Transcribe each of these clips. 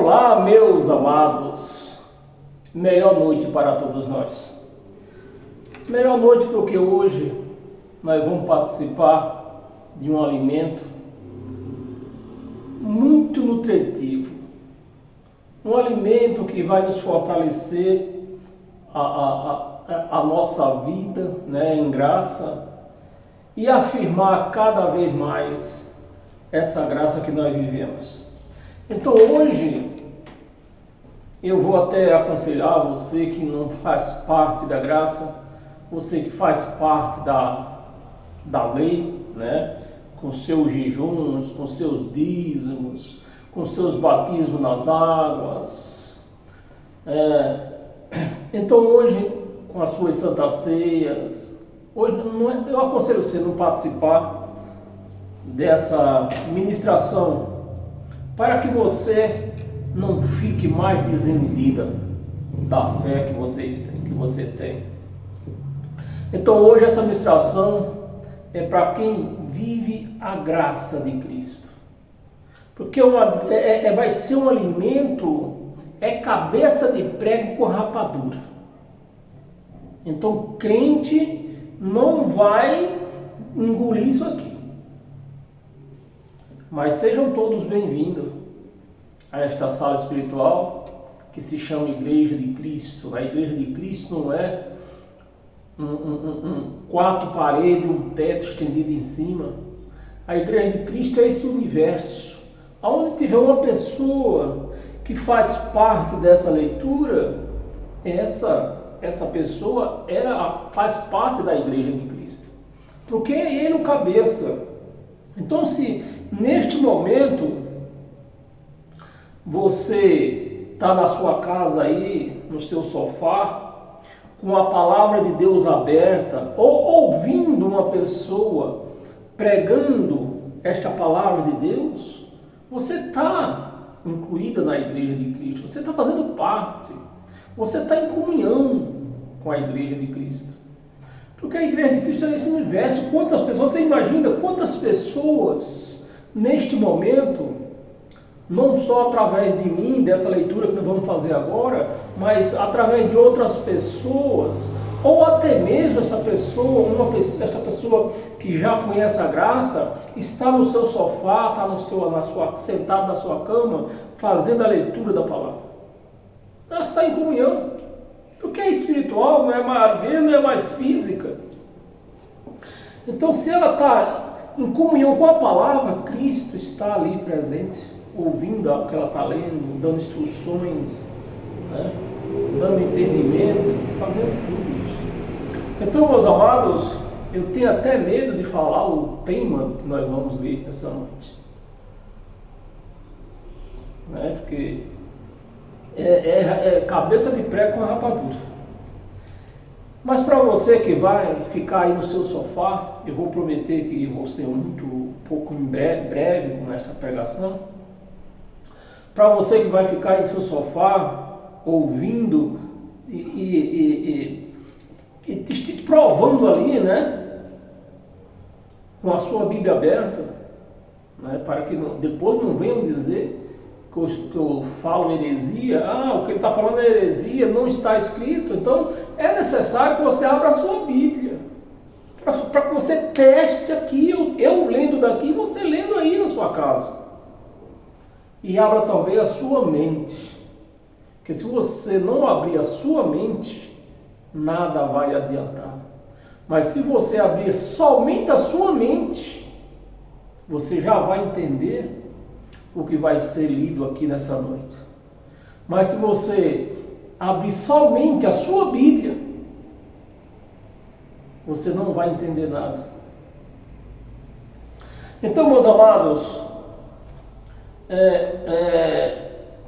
Olá, meus amados. Melhor noite para todos nós. Melhor noite porque hoje nós vamos participar de um alimento muito nutritivo. Um alimento que vai nos fortalecer a nossa vida, né, em graça, e afirmar cada vez mais essa graça que nós vivemos. Então hoje eu vou até aconselhar você que não faz parte da graça, você que faz parte da lei, né, com seus jejuns, com seus dízimos, com seus batismos nas águas. Então hoje, com as suas santas ceias, hoje eu aconselho você a não participar dessa ministração, para que você não fique mais desiludida da fé que você tem. Então hoje essa ministração é para quem vive a graça de Cristo. Porque vai ser um alimento, cabeça de prego com rapadura. Então crente não vai engolir isso aqui. Mas sejam todos bem-vindos a esta sala espiritual que se chama Igreja de Cristo. A Igreja de Cristo não é quatro paredes, um teto estendido em cima. A Igreja de Cristo é esse universo. Aonde tiver uma pessoa que faz parte dessa leitura, essa pessoa faz parte da Igreja de Cristo. Porque é ele o cabeça. Então, se neste momento você está na sua casa aí, no seu sofá, com a palavra de Deus aberta, ou ouvindo uma pessoa pregando esta palavra de Deus, você está incluída na Igreja de Cristo, você está fazendo parte, você está em comunhão com a Igreja de Cristo. Porque a Igreja de Cristo é esse universo. Quantas pessoas, você imagina quantas pessoas neste momento, não só através de mim, dessa leitura que nós vamos fazer agora, mas através de outras pessoas, ou até mesmo essa pessoa que já conhece a graça, está no seu sofá, está sentado na sua cama, fazendo a leitura da palavra. Ela está em comunhão. Porque é espiritual, a igreja não é mais física. Então, se ela está em comunhão com a palavra, Cristo está ali presente, ouvindo o que ela está lendo, dando instruções, né? Dando entendimento, fazendo tudo isso. Então, meus amados, eu tenho até medo de falar o tema que nós vamos ler essa noite, né? Porque é cabeça de prego com a rapadura. Mas para você que vai ficar aí no seu sofá, eu vou prometer que vou ser um pouco breve com esta pregação. Para você que vai ficar aí no seu sofá, ouvindo e te provando ali, né, com a sua Bíblia aberta, né, para que depois não venham dizer que eu falo heresia, o que ele está falando é heresia, não está escrito. Então é necessário que você abra a sua Bíblia, para que você teste aqui, eu lendo daqui, você lendo aí na sua casa, e abra também a sua mente, porque se você não abrir a sua mente, nada vai adiantar. Mas se você abrir somente a sua mente, você já vai entender o que vai ser lido aqui nessa noite. Mas se você abrir somente a sua Bíblia, você não vai entender nada. Então, meus amados,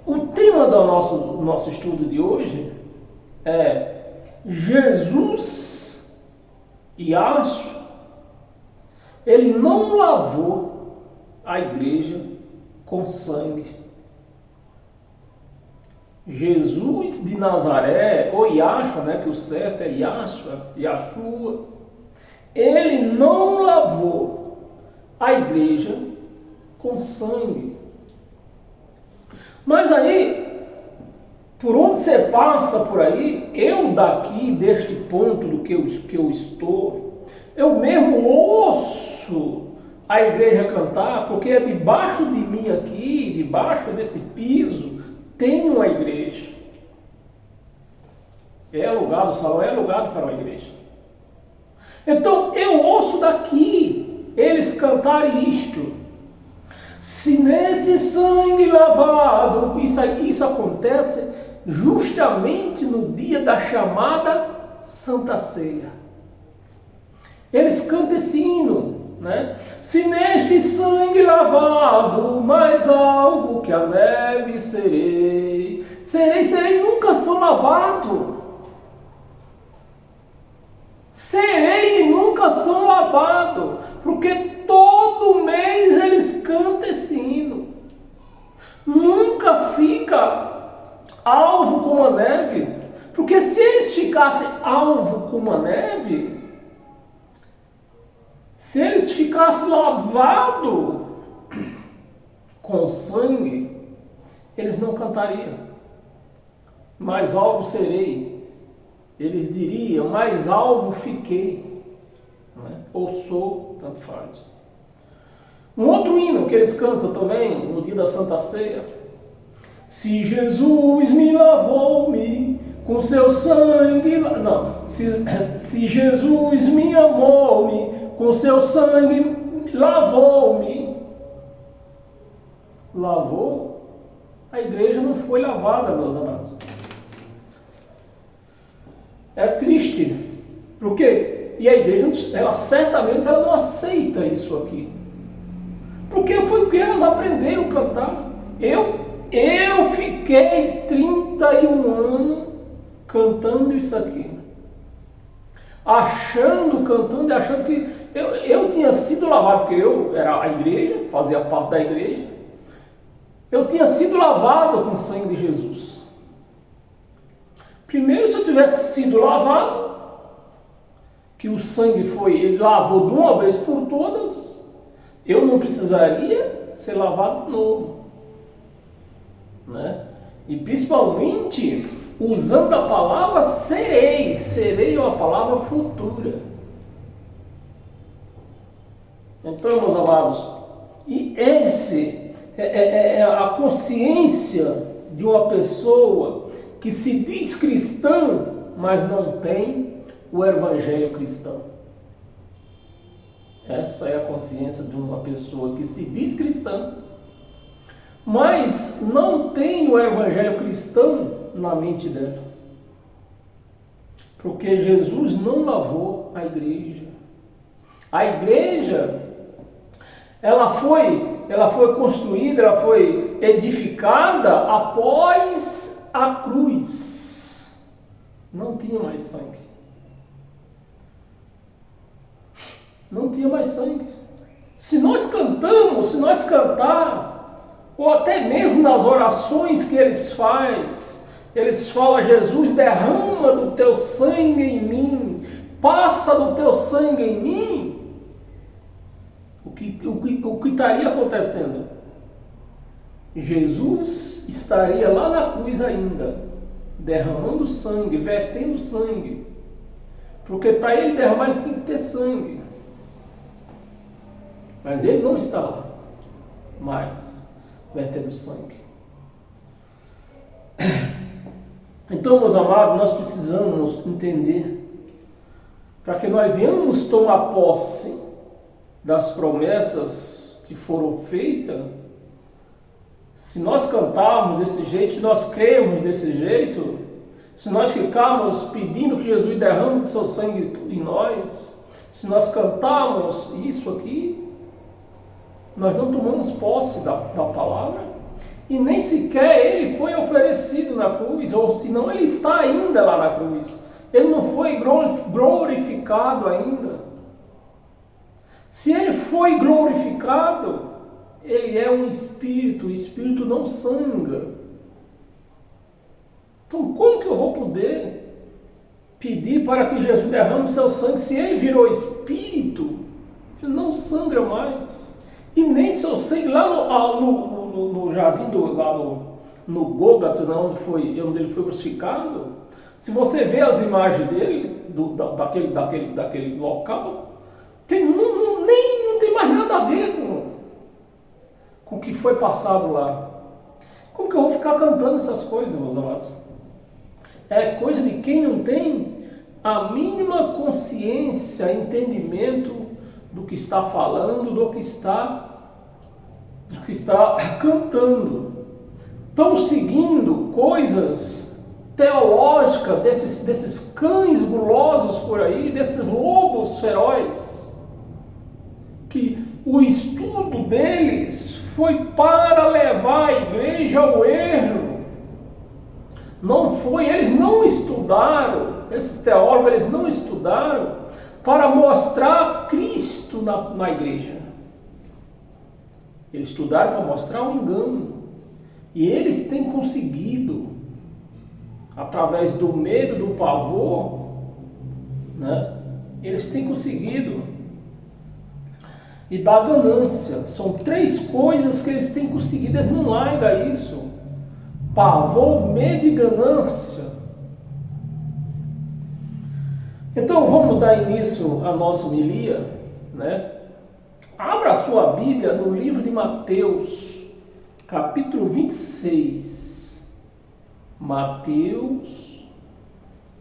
o tema do nosso estudo de hoje é Jesus, Yahshua, ele não lavou a igreja com sangue. Jesus de Nazaré, ou Yahshua, né, que o certo é Yahshua, ele não lavou a igreja com sangue. Mas aí, por onde você passa por aí, eu daqui, deste ponto do que eu estou, eu mesmo ouço a igreja cantar, porque é debaixo de mim aqui, debaixo desse piso, tem uma igreja. É alugado, o salão é alugado para uma igreja. Então, eu ouço daqui eles cantarem isto. Se nesse sangue lavado, isso acontece justamente no dia da chamada Santa Ceia. Eles cantam esse hino, né? Se neste sangue lavado, mais alvo que a neve serei. Serei, nunca sou lavado. Serei e nunca são lavados, porque todo mês eles cantam esse hino. Nunca fica alvo como a neve, porque se eles ficassem alvo como a neve, se eles ficassem lavados com sangue, eles não cantariam. Mais alvo serei. Eles diriam, mais alvo fiquei, né? Ou sou, tanto faz. Um outro hino que eles cantam também no dia da Santa Ceia. Se Jesus me lavou-me com seu sangue, não, se Jesus me amou-me com seu sangue, lavou-me. Lavou? A igreja não foi lavada, meus amados. É triste, porque e a igreja, ela certamente ela não aceita isso aqui, porque foi o que elas aprenderam a cantar. Eu fiquei 31 anos cantando isso aqui, achando que eu tinha sido lavado, porque eu era a igreja, fazia parte da igreja, eu tinha sido lavado com o sangue de Jesus. Primeiro, se eu tivesse sido lavado, que o sangue ele lavou de uma vez por todas, eu não precisaria ser lavado de novo, né? E principalmente usando a palavra serei é uma palavra futura. Então, meus amados, e esse é a consciência de uma pessoa que se diz cristão, mas não tem o evangelho cristão. Essa é a consciência de uma pessoa que se diz cristã, mas não tem o evangelho cristão na mente dela. Porque Jesus não lavou a igreja. A igreja, ela foi construída, ela foi edificada após a cruz. Não tinha mais sangue. Não tinha mais sangue. Se nós cantar, ou até mesmo nas orações que eles falam, Jesus, derrama do teu sangue em mim, passa do teu sangue em mim, o que estaria acontecendo? Jesus estaria lá na cruz ainda, derramando sangue, vertendo sangue, porque para ele derramar ele tinha que ter sangue, mas ele não está lá mais vertendo sangue. Então, meus amados, nós precisamos entender, para que nós venhamos tomar posse das promessas que foram feitas. Se nós cantarmos desse jeito, se nós crermos desse jeito, se nós ficarmos pedindo que Jesus derrame do seu sangue em nós, se nós cantarmos isso aqui, nós não tomamos posse da palavra, e nem sequer ele foi oferecido na cruz, ou senão ele está ainda lá na cruz, ele não foi glorificado ainda. Se ele foi glorificado, ele é um espírito, o espírito não sangra. Então, como que eu vou poder pedir para que Jesus derrame o seu sangue se ele virou espírito? Ele não sangra mais. E nem seu sangue lá no jardim, lá no Gólgota, onde ele foi crucificado, se você vê as imagens dele, daquele local, não tem mais nada a ver com o que foi passado lá. Como que eu vou ficar cantando essas coisas, meus amados? É coisa de quem não tem a mínima consciência, entendimento do que está falando, do que está cantando. Estão seguindo coisas teológicas desses cães gulosos por aí, desses lobos ferozes, que o estudo deles foi para levar a igreja ao erro. Não foi, eles não estudaram, esses teólogos, eles não estudaram para mostrar Cristo na igreja. Eles estudaram para mostrar o engano. E eles têm conseguido, através do medo, do pavor, né? Eles têm conseguido. E da ganância. São 3 coisas que eles têm conseguido. Eles não largam isso. Pavor, medo e ganância. Então vamos dar início à nossa homilia, né? Abra a sua Bíblia no livro de Mateus, capítulo 26. Mateus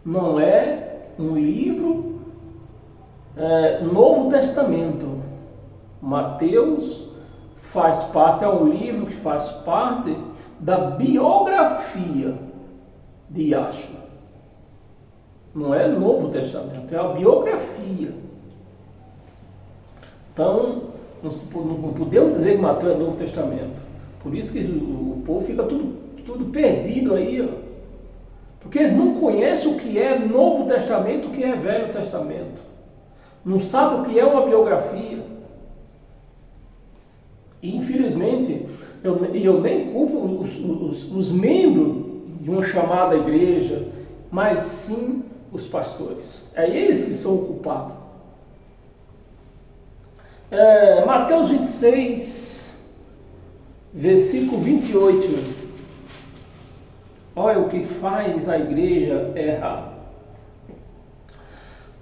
não é um livro Novo Testamento. Mateus é um livro que faz parte da biografia de Yahshua. Não é Novo Testamento, é a biografia. Então, não podemos dizer que Mateus é Novo Testamento. Por isso que o povo fica tudo perdido aí, ó. Porque eles não conhecem o que é Novo Testamento, o que é Velho Testamento. Não sabem o que é uma biografia. E, infelizmente, eu nem culpo os membros de uma chamada igreja, mas sim os pastores. É eles que são culpados. Mateus 26, versículo 28. Olha o que faz a igreja errar.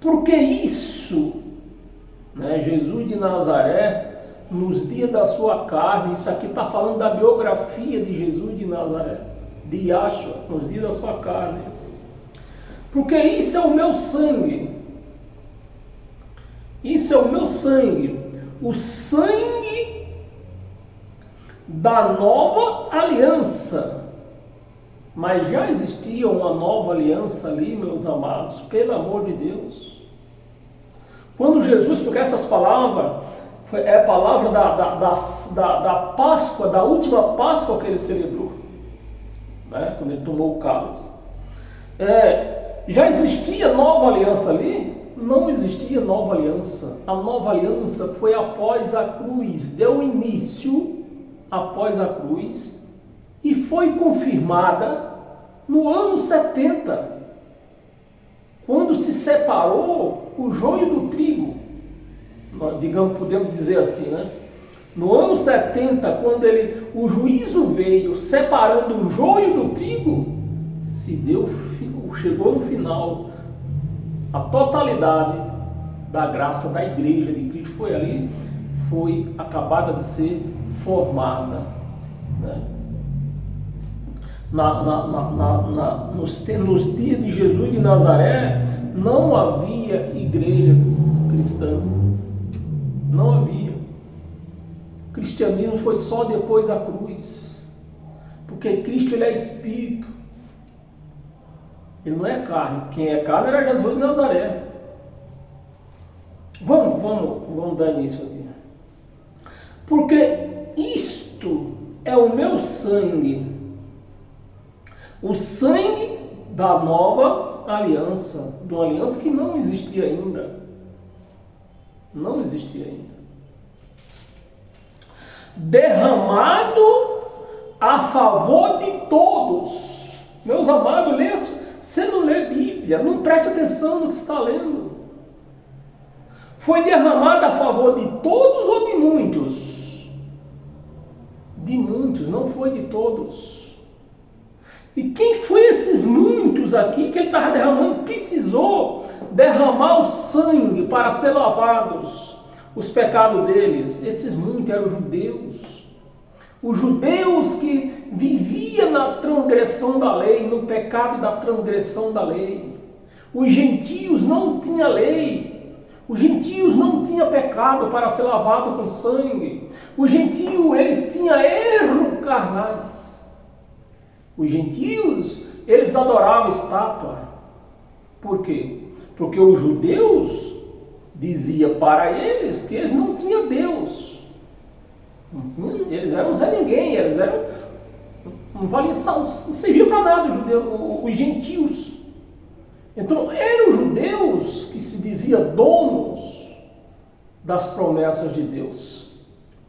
Porque isso, né, Jesus de Nazaré, nos dias da sua carne, isso aqui está falando da biografia de Jesus de Nazaré, de Yahshua, nos dias da sua carne. Porque isso é o meu sangue. Isso é o meu sangue. O sangue da nova aliança. Mas já existia uma nova aliança ali, meus amados, pelo amor de Deus. Quando Jesus, porque essas palavras, é a palavra da Páscoa, da última Páscoa que ele celebrou, né? Quando ele tomou o cálice. Já existia nova aliança ali? Não existia nova aliança. A nova aliança foi após a cruz, deu início após a cruz e foi confirmada no ano 70, quando se separou o joio do trigo, digamos, podemos dizer assim, né? No ano 70, quando o juízo veio separando o joio do trigo, chegou no final a totalidade da graça da igreja de Cristo foi acabada de ser formada, né? Nos dias de Jesus de Nazaré não havia igreja cristã, não havia. O cristianismo foi só depois da cruz, porque Cristo ele é espírito, ele não é carne. Quem é carne era Jesus de Nazaré. Vamos dar início aqui. Porque isto é o meu sangue, o sangue da nova aliança, de uma aliança que não existia ainda. Não existia ainda. Derramado a favor de todos. Meus amados, lê isso. Você não lê Bíblia, não presta atenção no que está lendo. Foi derramado a favor de todos ou de muitos? De muitos, não foi de todos. E quem foi esses muitos aqui que ele estava derramando? Precisou derramar o sangue para ser lavados os pecados deles. Esses muitos eram os judeus. Os judeus que viviam na transgressão da lei, no pecado da transgressão da lei. Os gentios não tinham lei. Os gentios não tinham pecado para ser lavado com sangue. Os gentios, eles tinham erros carnais. Os gentios, eles adoravam estátua. Por quê? Porque os judeus diziam para eles que eles não tinham Deus. Eles eram Zé Ninguém, eles eram... Não valia, não servia para nada os gentios. Então eram os judeus que se diziam donos das promessas de Deus.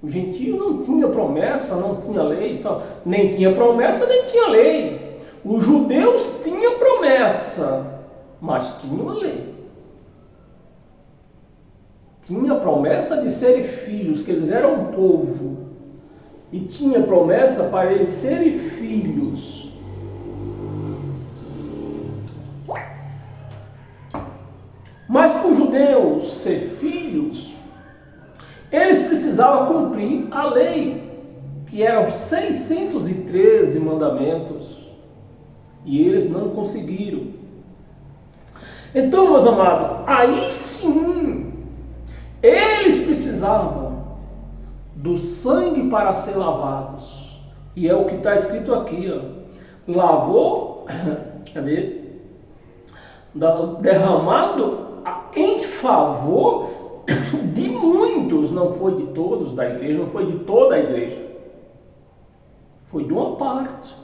O gentio não tinha promessa, não tinha lei, então, nem tinha promessa, nem tinha lei. Os judeus tinham promessa, mas tinham uma lei. Tinha promessa de serem filhos, que eles eram um povo. E tinha promessa para eles serem filhos. Mas para os judeus ser filhos, eles precisavam cumprir a lei, que eram 613 mandamentos, e eles não conseguiram. Então, meus amados, aí sim, eles precisavam do sangue para ser lavados, e é o que está escrito aqui, ó. Lavou, cadê? Derramado em favor de muitos, não foi de todos da igreja, não foi de toda a igreja, foi de uma parte.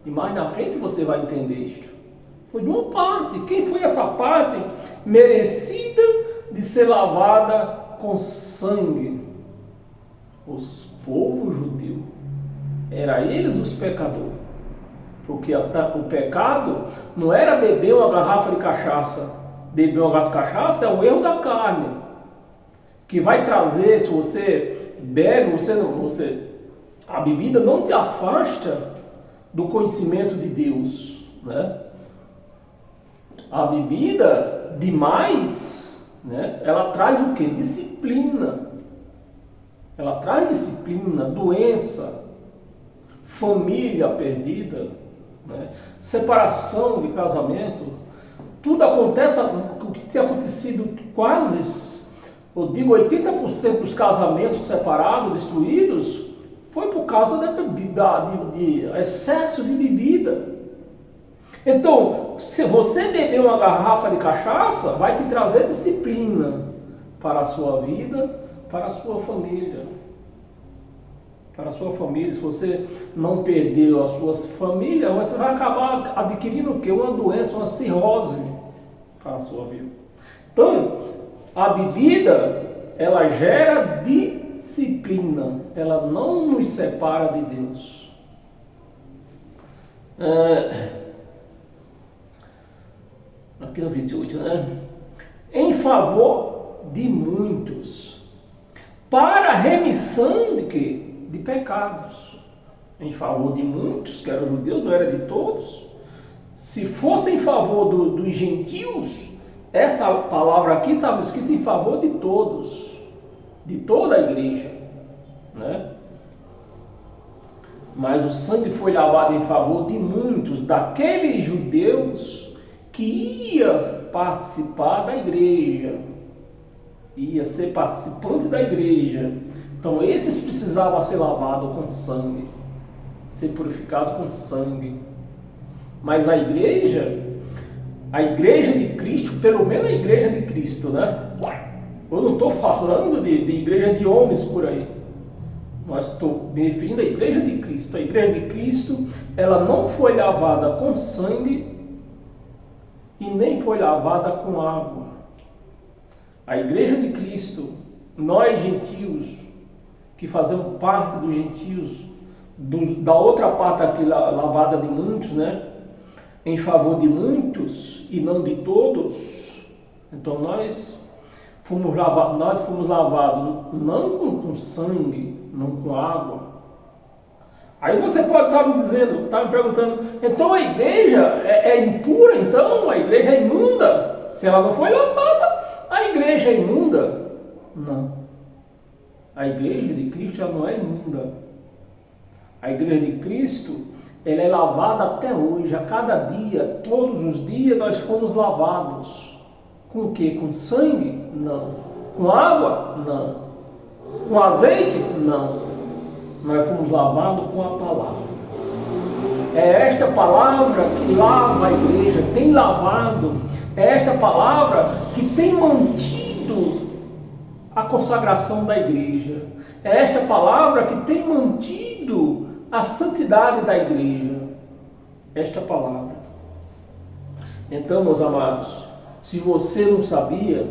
E mais na frente você vai entender isto. Foi de uma parte. Quem foi essa parte merecida de ser lavada com sangue? Os povos judeus. Era eles os pecadores. Porque o pecado não era beber uma garrafa de cachaça. Beber uma garrafa de cachaça é o erro da carne, que vai trazer, se você bebe, a bebida não te afasta do conhecimento de Deus, né? A bebida demais, né? Ela traz o que? Disciplina. Ela traz disciplina, doença, família perdida, né? Separação de casamento. Tudo acontece, o que tem acontecido quase, eu digo 80% dos casamentos separados, destruídos, foi por causa de excesso de bebida. Então, se você beber uma garrafa de cachaça, vai te trazer disciplina para a sua vida, para a sua família. Para a sua família, se você não perdeu as suas famílias, você vai acabar adquirindo o quê? Uma doença, uma cirrose para a sua vida. Então, a bebida, ela gera disciplina, ela não nos separa de Deus. Aqui no 28, né? Em favor de muitos, para a remissão de quê? De pecados. Em favor de muitos, que eram judeus, não era de todos. Se fosse em favor dos gentios, essa palavra aqui estava escrita em favor de todos, de toda a igreja, né? Mas o sangue foi lavado em favor de muitos, daqueles judeus que ia participar da igreja, ia ser participante da igreja. Então esses precisavam ser lavados com sangue, ser purificados com sangue. Mas a igreja de Cristo, pelo menos a igreja de Cristo, né? Eu não estou falando de igreja de homens por aí. Mas estou me referindo à igreja de Cristo. A igreja de Cristo, ela não foi lavada com sangue e nem foi lavada com água. A igreja de Cristo, nós gentios, que fazemos parte dos gentios, da outra parte aqui lavada de muitos, né? Em favor de muitos e não de todos. Então nós fomos lavados não com sangue, não com água, Aí você pode estar me dizendo, estar me perguntando, então a igreja é impura, então? A igreja é imunda? Se ela não foi lavada, a igreja é imunda? Não. A igreja de Cristo ela não é imunda. A igreja de Cristo ela é lavada até hoje, a cada dia, todos os dias nós fomos lavados. Com o quê? Com sangue? Não. Com água? Não. Com azeite? Não. Nós fomos lavados com a palavra. É esta palavra que lava a igreja, tem lavado. É esta palavra que tem mantido a consagração da igreja. É esta palavra que tem mantido a santidade da igreja. Esta palavra. Então, meus amados, se você não sabia,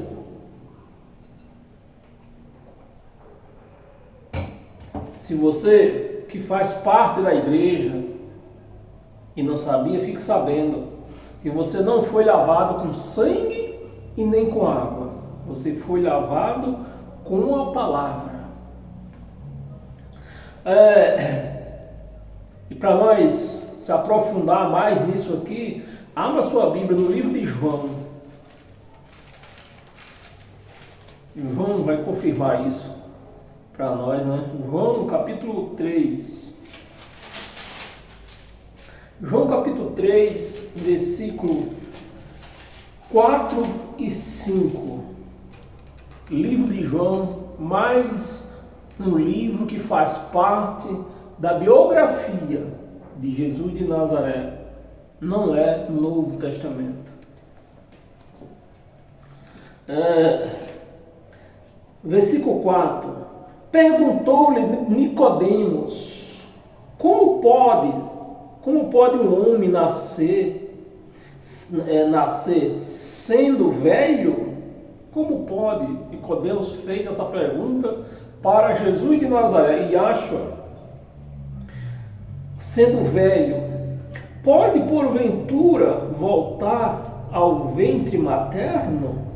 se você que faz parte da igreja e não sabia, fique sabendo que você não foi lavado com sangue e nem com água. Você foi lavado com a palavra. E para nós se aprofundar mais nisso aqui, abra sua Bíblia no livro de João. João vai confirmar isso para nós, né? João capítulo 3. João capítulo 3, versículo 4 e 5. Livro de João, mais um livro que faz parte da biografia de Jesus de Nazaré. Não é Novo Testamento. Versículo 4. Perguntou-lhe Nicodemos: como pode um homem nascer sendo velho? Como pode? Nicodemos fez essa pergunta para Jesus de Nazaré. Yahshua, sendo velho, pode porventura voltar ao ventre materno?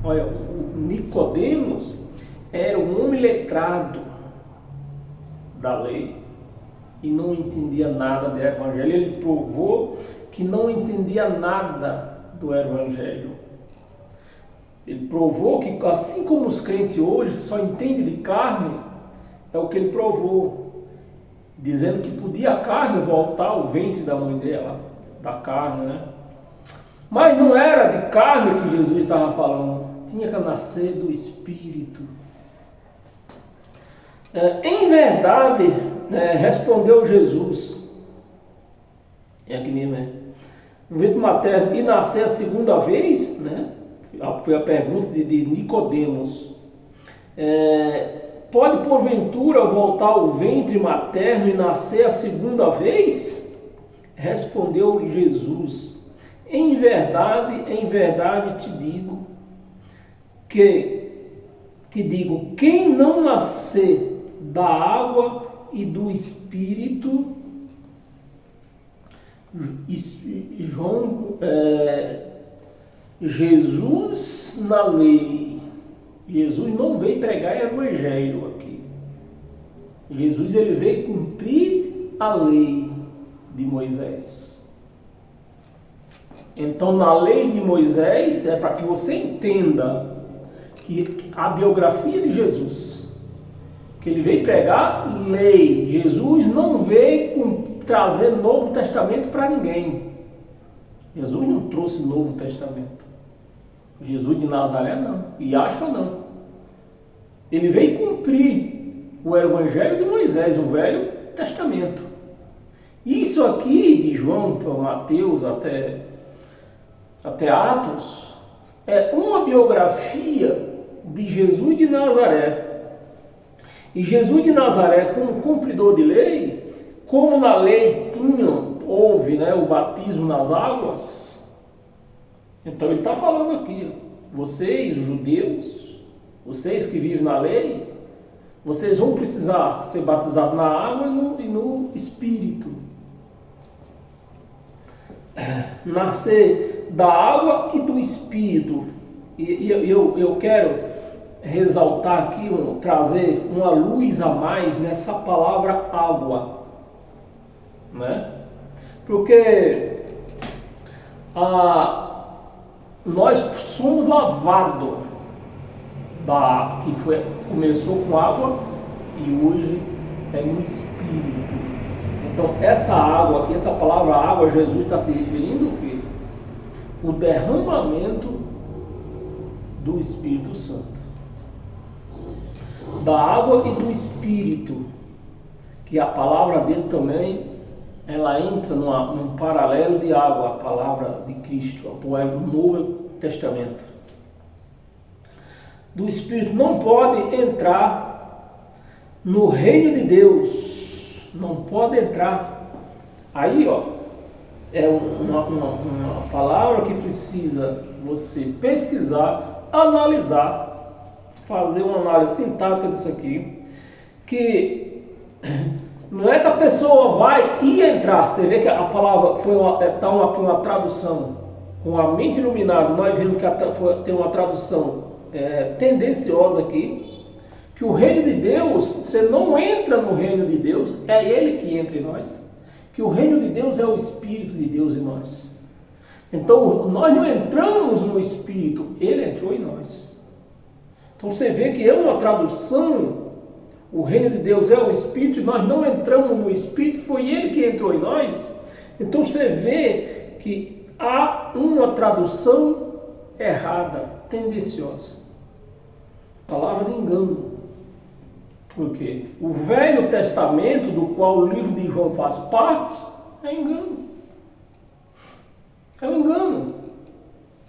Olha, o Nicodemos era um homem letrado da lei e não entendia nada do evangelho. Ele provou que não entendia nada do evangelho. Ele provou que, assim como os crentes hoje que só entendem de carne, é o que ele provou, dizendo que podia a carne voltar ao ventre da mãe dela, da carne, né? Mas não era de carne que Jesus estava falando, tinha que nascer do Espírito. Em verdade, respondeu Jesus, é aqui mesmo, no ventre materno, e nascer a segunda vez, né? Foi a pergunta de Nicodemos. Pode porventura voltar ao ventre materno e nascer a segunda vez? Respondeu Jesus: em verdade te digo, quem não nascer da água e do Espírito, Jesus na lei. Jesus não veio pregar evangelho aqui. Jesus ele veio cumprir a lei de Moisés. Então, na lei de Moisés, é para que você entenda que a biografia de Jesus, que ele veio pregar lei. Jesus não veio trazer Novo Testamento para ninguém. Jesus não trouxe Novo Testamento. Jesus de Nazaré não, Yahshua não. Ele veio cumprir o Evangelho de Moisés, o Velho Testamento. Isso aqui de João para Mateus até Atos é uma biografia de Jesus de Nazaré. E Jesus de Nazaré, como cumpridor de lei, como na lei houve o batismo nas águas. Então ele está falando aqui, vocês, judeus, vocês que vivem na lei, vocês vão precisar ser batizados na água e no Espírito. Nascer da água e do Espírito. E eu quero ressaltar aqui, trazer uma luz a mais nessa palavra água. né? Porque nós somos lavados começou com água e hoje é no Espírito. Então essa água aqui, essa palavra água, Jesus está se referindo o quê? O derramamento do Espírito Santo. Da água e do Espírito, que a palavra dele também, ela entra num paralelo de água, a palavra de Cristo, o Novo Testamento. Do Espírito não pode entrar no reino de Deus, não pode entrar. Aí, é uma palavra que precisa você pesquisar, analisar, fazer uma análise sintática disso aqui, que não é que a pessoa vai e entrar. Você vê que a palavra está uma tradução com a mente iluminada. Nós vemos que tem uma tradução tendenciosa aqui, que o reino de Deus, você não entra no reino de Deus, é Ele que entra em nós. Que o reino de Deus é o Espírito de Deus em nós. Então nós não entramos no Espírito, Ele entrou em nós. Então você vê que é uma tradução. O reino de Deus é o Espírito e nós não entramos no Espírito, foi Ele que entrou em nós. Então você vê que há uma tradução errada, tendenciosa. Palavra de engano. Por quê? O Velho Testamento, do qual o livro de João faz parte, é engano. É um engano.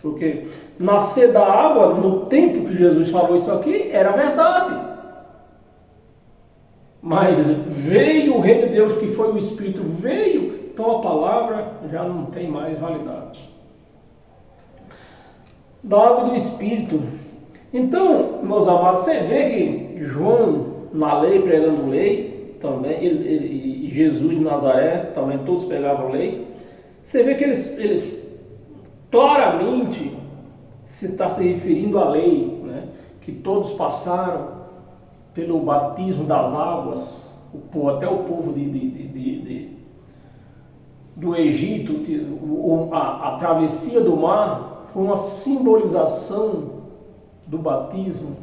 Porque nascer da água, no tempo que Jesus falou isso aqui, era verdade. Mas veio o reino de Deus, que foi o Espírito, veio, então a palavra já não tem mais validade. Da água do Espírito. Então, meus amados, você vê que João, na lei, pregando lei, também, e Jesus de Nazaré, também todos pegavam lei. Você vê que eles claramente está se referindo à lei, né? Que todos passaram pelo batismo das águas, até o povo do Egito, a travessia do mar foi uma simbolização do batismo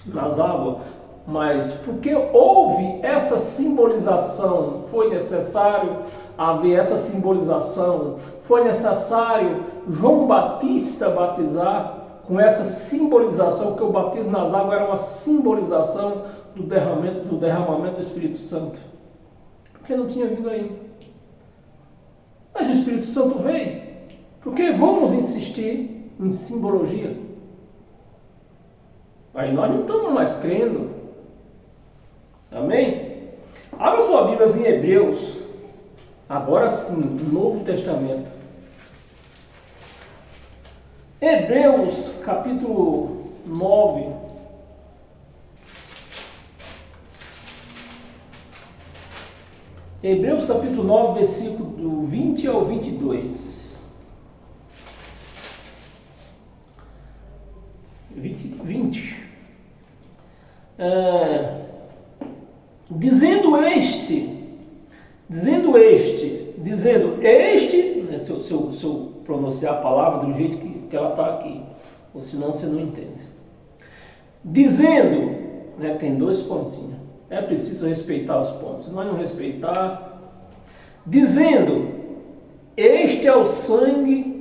nas águas. Mas porque houve essa simbolização, foi necessário haver essa simbolização, foi necessário João Batista batizar com essa simbolização, que o batismo nas águas era uma simbolização do derramamento do Espírito Santo, porque não tinha vindo ainda. Mas o Espírito Santo veio, porque vamos insistir em simbologia. Aí nós não estamos mais crendo. Amém? Abra sua Bíblia em Hebreus, agora sim, no Novo Testamento. Hebreus capítulo 9. Hebreus capítulo 9, versículo do 20 ao 22. 20. Dizendo este, né, se eu pronunciar a palavra do jeito que ela está aqui, ou senão você não entende. Dizendo, né, tem dois pontinhos, é preciso respeitar os pontos, se nós não respeitar, dizendo, este é o sangue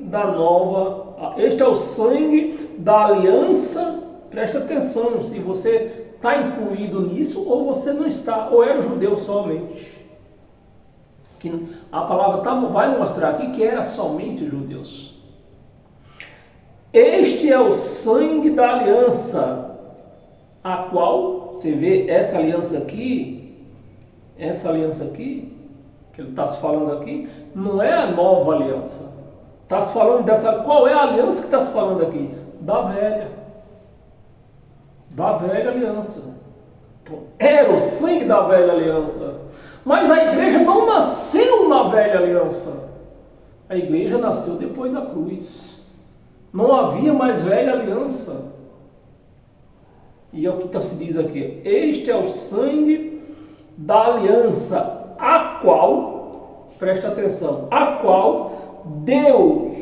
este é o sangue da aliança. Presta atenção, se você está incluído nisso ou você não está, ou era judeu somente. Que a palavra vai mostrar aqui que era somente judeus. Este é o sangue da aliança, a qual, você vê essa aliança aqui, que ele está se falando aqui, não é a nova aliança. Está se falando qual é a aliança que está se falando aqui? Da velha aliança. Então, era o sangue da velha aliança. Mas a igreja não nasceu na velha aliança. A igreja nasceu depois da cruz. Não havia mais velha aliança. E é o que se diz aqui. Este é o sangue da aliança, a qual presta atenção, a qual Deus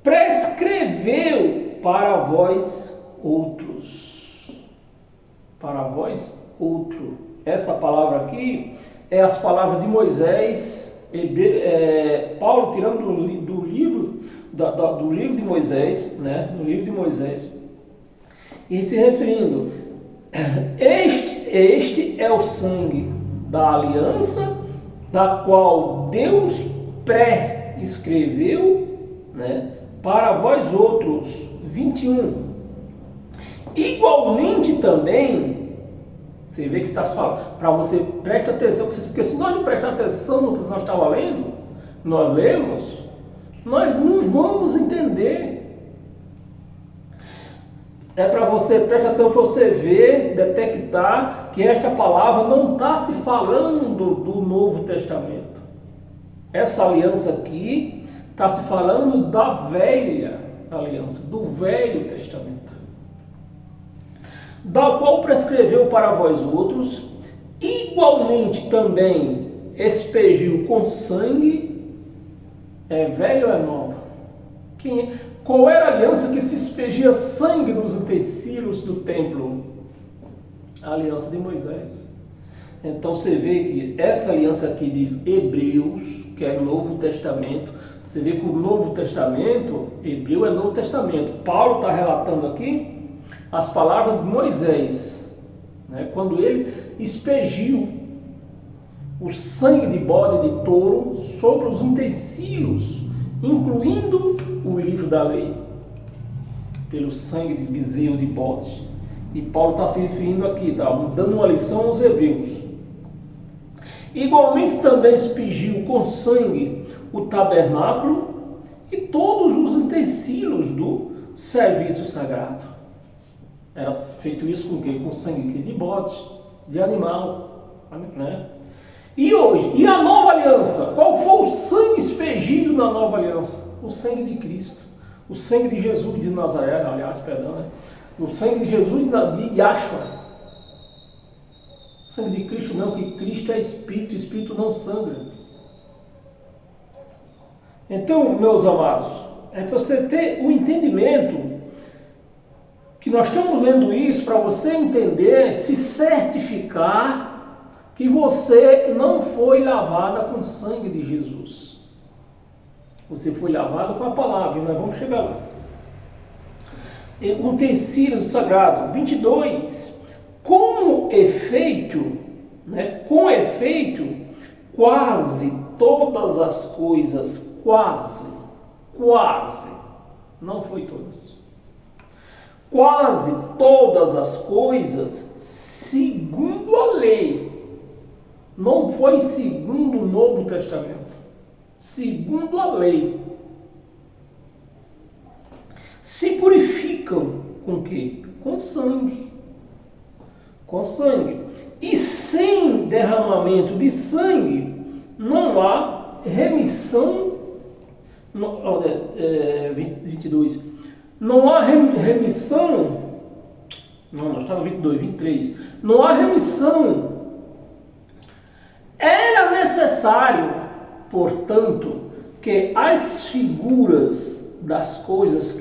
prescreveu para vós outros. Para vós outro. Essa palavra aqui é as palavras de Moisés, Paulo tirando do livro de Moisés, né? Do livro de Moisés, e se referindo: este é o sangue da aliança, da qual Deus pré-escreveu, né, para vós outros. 21. Igualmente também, você vê que está falando, para você prestar atenção, porque se nós não prestar atenção no que nós estamos lendo, nós lemos, nós não vamos entender. É para você prestar atenção, para você ver, detectar que esta palavra não está se falando do Novo Testamento. Essa aliança aqui está se falando da velha aliança, do Velho Testamento, da qual prescreveu para vós outros, igualmente também expeliu com sangue. É velha ou é nova? Qual era a aliança que se expedia sangue nos utensílios do templo? A aliança de Moisés. Então você vê que essa aliança aqui de Hebreus, que é o Novo Testamento, você vê que o Novo Testamento, Hebreu é Novo Testamento. Paulo está relatando aqui as palavras de Moisés, né, quando ele expeliu o sangue de bode de touro sobre os utensílios, incluindo o livro da lei, pelo sangue de bezerro de bode. E Paulo está se referindo aqui, tá, dando uma lição aos hebreus. Igualmente também expeliu com sangue o tabernáculo e todos os utensílios do serviço sagrado. Era feito isso com o quê? Com sangue de bode, de animal, né? E hoje, e a nova aliança? Qual foi o sangue expelido na nova aliança? O sangue de Cristo, o sangue de Jesus de Nazaré, aliás, perdão, né? O sangue de Jesus de Yahshua. Sangue de Cristo não, que Cristo é Espírito, Espírito não sangra. Então, meus amados, é para você ter o entendimento que nós estamos lendo isso para você entender, se certificar que você não foi lavada com o sangue de Jesus. Você foi lavado com a palavra, e nós vamos chegar lá. Utensílios sagrado, 22. Com efeito, quase todas as coisas, quase, não foi todas. Quase todas as coisas, segundo a lei, não foi segundo o Novo Testamento, segundo a lei, se purificam com o quê? Com sangue. Com sangue. E sem derramamento de sangue não há remissão. 22. Não há remissão. Não, nós estávamos 22, 23. Não há remissão. Era necessário, portanto, que as figuras das coisas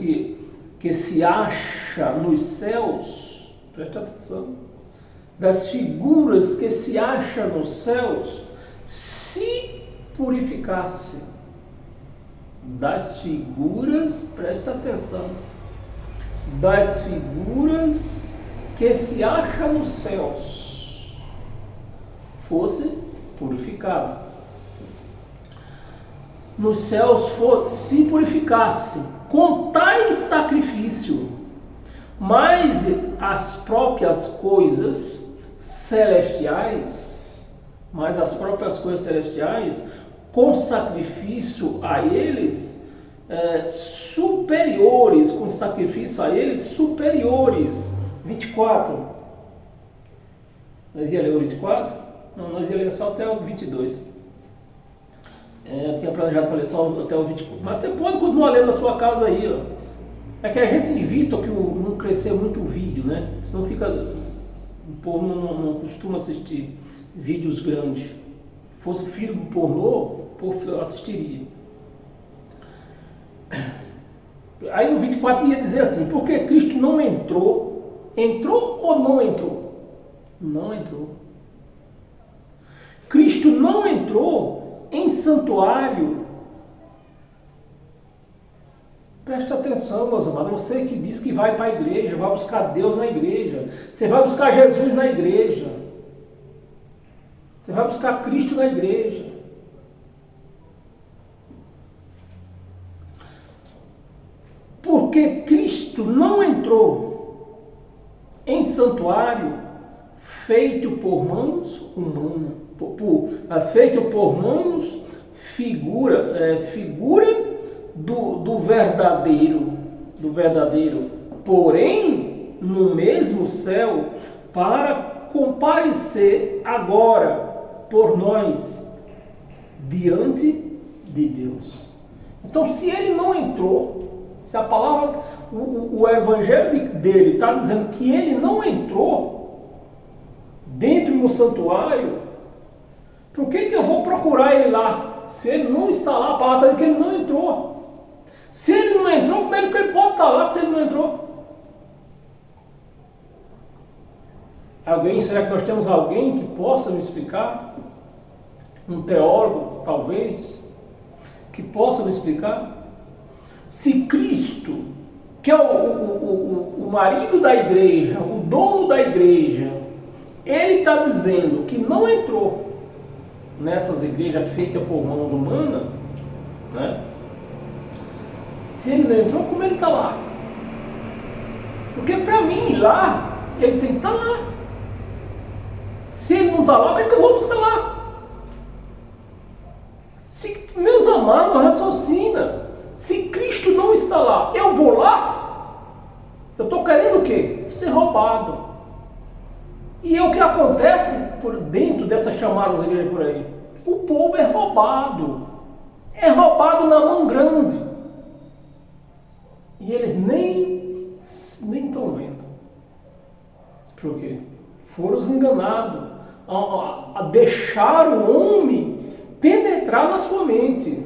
que se acha nos céus, presta atenção, das figuras que se acha nos céus, se purificasse. Das figuras, presta atenção, das figuras que se acha nos céus, fosse purificado. Nos céus se purificasse com tais sacrifício, mas as próprias coisas celestiais, com sacrifício a eles, superiores, com sacrifício a eles, superiores. 24. Nós ia ler o 24? Não, nós ia ler só até o 22. Eu tinha planejado ler só até o 24. Mas você pode continuar lendo na sua casa aí, ó. É que a gente evita que não crescer muito o vídeo, né? Senão fica... O povo não costuma assistir vídeos grandes. Se fosse filme pornô, povo assistiria. Aí no 24 ia dizer assim, porque Cristo não entrou, entrou ou não entrou? Não entrou. Cristo não entrou em santuário. Presta atenção, meus amados, você que diz que vai para a igreja, vai buscar Deus na igreja, você vai buscar Jesus na igreja, você vai buscar Cristo na igreja. Porque Cristo não entrou em santuário feito por mãos humanas, feito por mãos, figura do verdadeiro, porém no mesmo céu, para comparecer agora por nós diante de Deus. Então, se ele não entrou, se a palavra, o evangelho dele está dizendo que ele não entrou dentro do santuário, por que eu vou procurar ele lá? Se ele não está lá, a palavra está dizendo que ele não entrou. Se ele não entrou, como é que ele pode estar lá se ele não entrou? Será que nós temos alguém que possa me explicar? Um teólogo, talvez, que possa me explicar? Se Cristo, que é o marido da igreja, o dono da igreja, ele está dizendo que não entrou nessas igrejas feitas por mãos humanas, né? Se ele não entrou, como ele está lá? Porque para mim ir lá, ele tem que estar lá. Se ele não está lá, por que eu vou buscar lá? Meus amados, raciocina. Se Cristo não está lá, eu vou lá? Eu estou querendo o quê? Ser roubado. E é o que acontece por dentro dessas chamadas igrejas por aí. O povo é roubado. É roubado na mão grande. E eles nem estão vendo. Por quê? Foram enganados a deixar o homem penetrar na sua mente.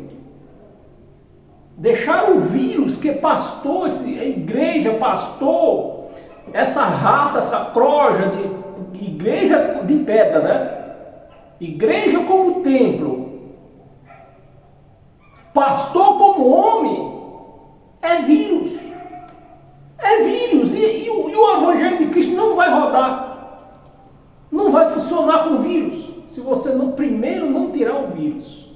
Deixar o vírus que pastor, a igreja, pastor, essa raça, essa croja de igreja de pedra, né? Igreja como templo, pastor como homem, é vírus. É vírus. E o evangelho de Cristo não vai rodar. Não vai funcionar com vírus. Se você primeiro não tirar o vírus.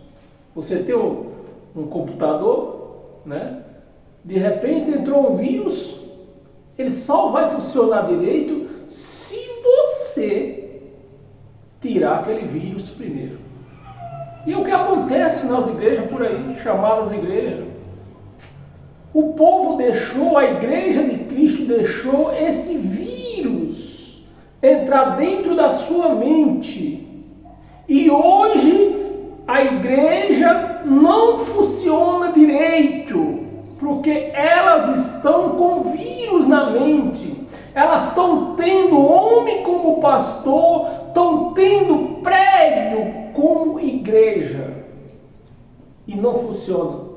Você tem um computador, né? De repente entrou um vírus. Ele só vai funcionar direito se você tirar aquele vírus primeiro. E o que acontece nas igrejas por aí, chamadas igrejas? O povo deixou, a igreja de Cristo deixou esse vírus entrar dentro da sua mente. E hoje a igreja não funciona direito, porque elas estão com vírus na mente. Elas estão tendo homem como pastor, estão tendo prédio como igreja. E não funciona.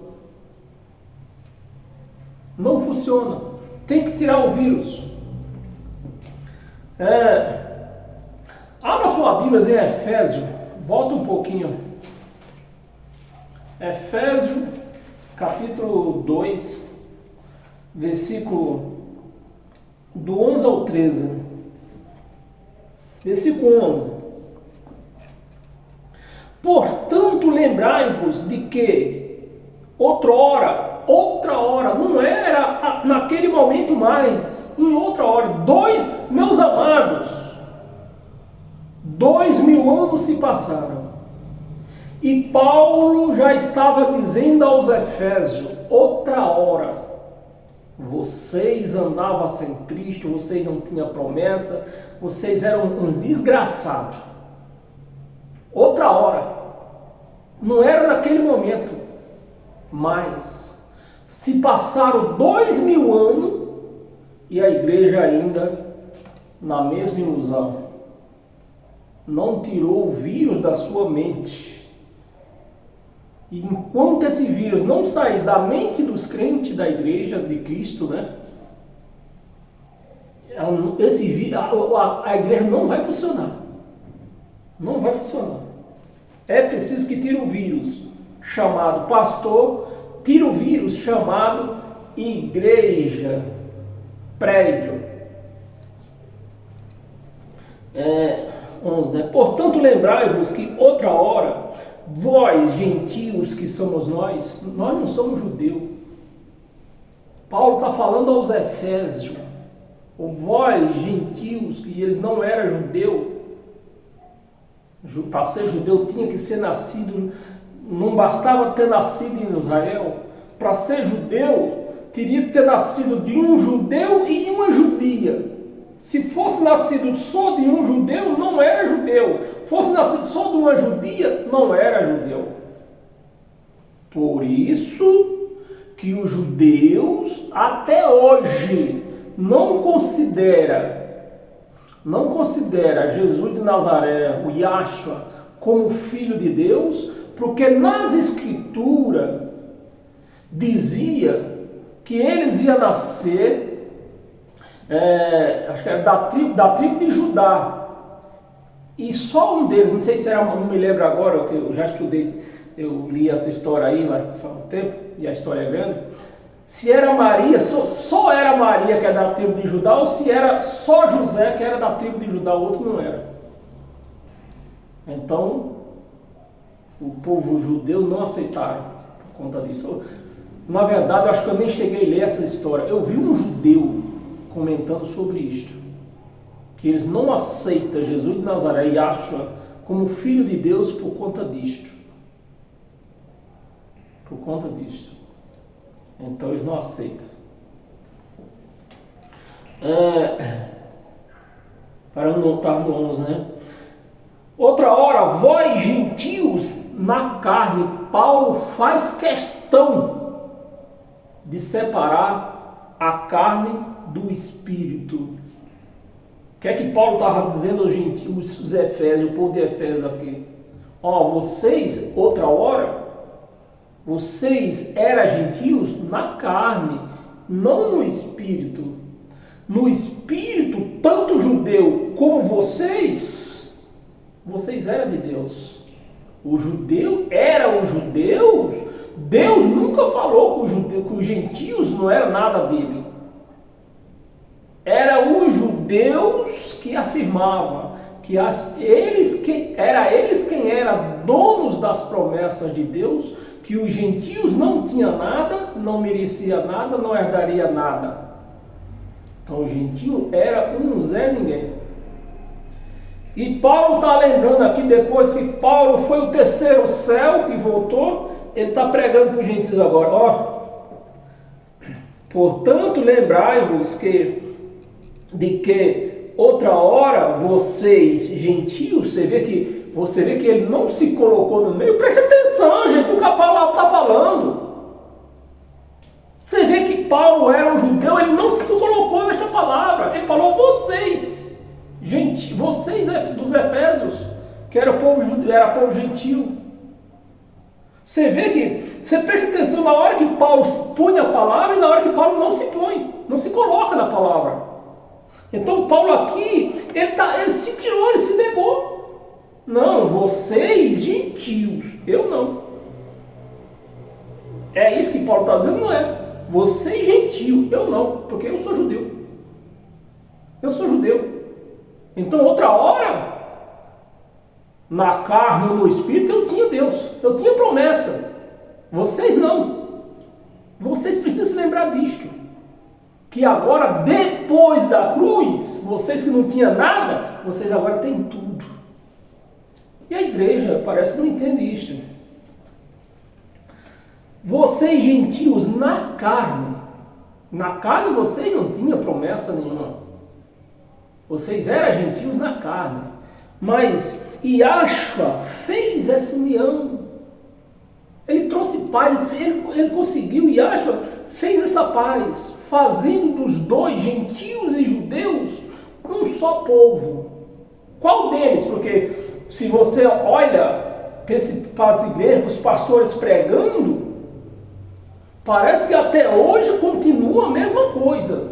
Não funciona. Tem que tirar o vírus. Abra sua Bíblia em Efésios. Volta um pouquinho. Efésios, capítulo 2, versículo do 11 ao 13. Versículo 11. Portanto, lembrai-vos de que outra hora, não era naquele momento mais, em outra hora, meus amados, 2000 anos se passaram. E Paulo já estava dizendo aos Efésios, outra hora, vocês andavam sem Cristo, vocês não tinham promessa, vocês eram uns desgraçados. Outra hora, não era naquele momento, mas se passaram 2000 anos e a igreja ainda na mesma ilusão. Não tirou o vírus da sua mente. E enquanto esse vírus não sair da mente dos crentes da igreja de Cristo, né? A igreja não vai funcionar. Não vai funcionar. É preciso que tire o vírus chamado pastor, tire o vírus chamado igreja, prédio. 11, né? Portanto, lembrai-vos que outra hora, vós, gentios que somos nós não somos judeus. Paulo está falando aos Efésios, vós, gentios, que eles não eram judeus. Para ser judeu tinha que ser nascido, não bastava ter nascido em Israel. Para ser judeu, teria que ter nascido de um judeu e uma judia. Se fosse nascido só de um judeu, não era judeu. Fosse nascido só de uma judia, não era judeu. Por isso que os judeus, até hoje, não considera Jesus de Nazaré, o Yahshua, como filho de Deus, porque nas Escrituras dizia que eles iam nascer, acho que era da tribo de Judá, e só um deles, não sei se era, não me lembro agora, eu já estudei, eu li essa história aí, faz um tempo, e a história é grande, se era Maria, só era Maria que era da tribo de Judá, ou se era só José que era da tribo de Judá, o outro não era. Então, o povo judeu não aceitaram por conta disso. Na verdade, eu acho que eu nem cheguei a ler essa história. Eu vi um judeu comentando sobre isto, que eles não aceitam Jesus de Nazaré e acham como filho de Deus por conta disto. Por conta disto. Então eles não aceitam. Para não estar no 11, né? Outra hora, vós gentios na carne, Paulo faz questão de separar a carne do espírito. O que é que Paulo estava dizendo aos gentios, os Efésios, o povo de Efésios aqui? Vocês, outra hora, vocês eram gentios na carne, não no espírito. No espírito, tanto judeu como vocês eram de Deus. O judeu era os judeus. Deus nunca falou que os gentios não eram nada dele. Era os judeus que afirmavam que eles quem eram donos das promessas de Deus, que os gentios não tinham nada, não merecia nada, não herdaria nada. Então o gentio era um Zé Ninguém. E Paulo está lembrando aqui, depois que Paulo foi o terceiro céu e voltou, ele está pregando para os gentios agora. Portanto, lembrai-vos de que outra hora vocês, gentios, você vê que ele não se colocou no meio. Presta atenção, gente, no que a palavra está falando. Você vê que Paulo era um judeu, ele não se colocou nesta palavra. Ele falou vocês, gente, vocês dos Efésios, que era povo gentil. Você vê que, você presta atenção na hora que Paulo põe a palavra e na hora que Paulo não se põe, não se coloca na palavra. Então Paulo aqui, ele se tirou, ele se negou. Não, vocês gentios, eu não. É isso que Paulo está dizendo, não é? Você gentio, eu não, porque eu sou judeu. Eu sou judeu. Então outra hora, na carne ou no espírito, eu tinha Deus, eu tinha promessa. Vocês não. Vocês precisam se lembrar disto. Que agora, depois da cruz, vocês que não tinham nada, vocês agora têm tudo. E a igreja parece que não entende isto. Vocês gentios na carne vocês não tinham promessa nenhuma. Vocês eram gentios na carne. Mas Yahshua fez essa união. Ele trouxe paz, ele conseguiu, Yahshua fez essa paz, fazendo dos dois, gentios e judeus, um só povo. Qual deles? Porque se você olha para as igrejas, para os pastores pregando, parece que até hoje continua a mesma coisa.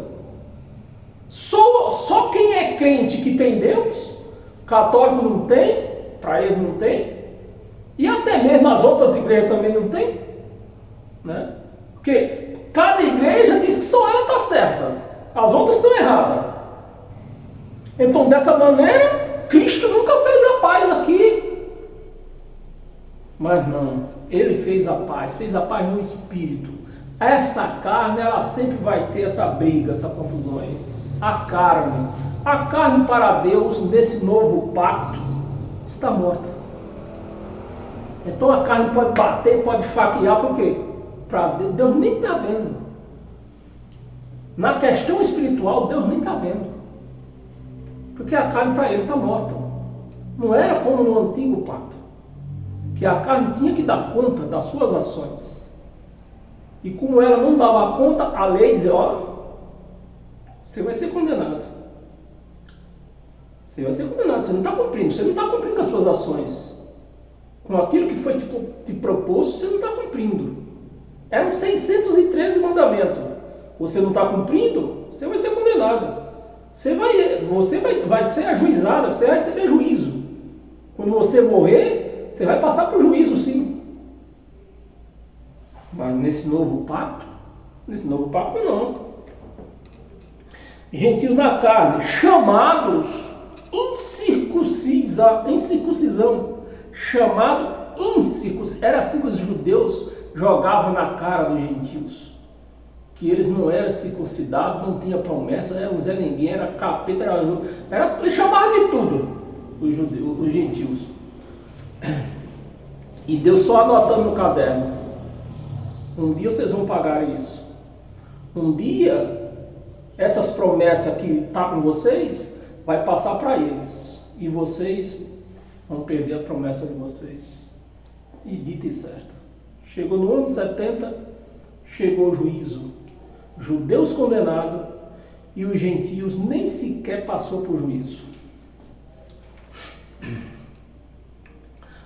Só quem é crente que tem Deus, católico não tem, para eles não tem, e até mesmo as outras igrejas também não tem, né? Porque cada igreja diz que só ela está certa, as outras estão erradas. Então, dessa maneira, Cristo nunca fez a paz aqui. Mas não, Ele fez a paz no Espírito. Essa carne, ela sempre vai ter essa briga, essa confusão aí. A carne para Deus, nesse novo pacto, está morta. Então a carne pode bater, pode faquear, por quê? Para Deus nem está vendo. Na questão espiritual, Deus nem está vendo. Porque a carne para ele está morta. Não era como no antigo pacto, que a carne tinha que dar conta das suas ações. E como ela não dava conta, a lei dizia, ó, você vai ser condenado. Você vai ser condenado, você não está cumprindo com as suas ações. Com aquilo que foi te proposto, você não está cumprindo. Eram 613 mandamentos. Você não está cumprindo, você vai ser condenado. Você vai ser ajuizado, você vai receber juízo. Quando você morrer, você vai passar por juízo, sim. Mas nesse novo pacto não. Gentios na carne, chamados incircuncisão, era assim que os judeus jogavam na cara dos gentios, que eles não eram circuncidados, não tinha promessa, era um Zé Ninguém, era capeta, eles chamavam de tudo, os gentios. E Deus só anotando no caderno, um dia vocês vão pagar isso, um dia essas promessas que estão com vocês, vai passar para eles. E vocês vão perder a promessa de vocês. E dita e certa. Chegou no ano 70, chegou o juízo. Judeus condenados e os gentios nem sequer passou por juízo.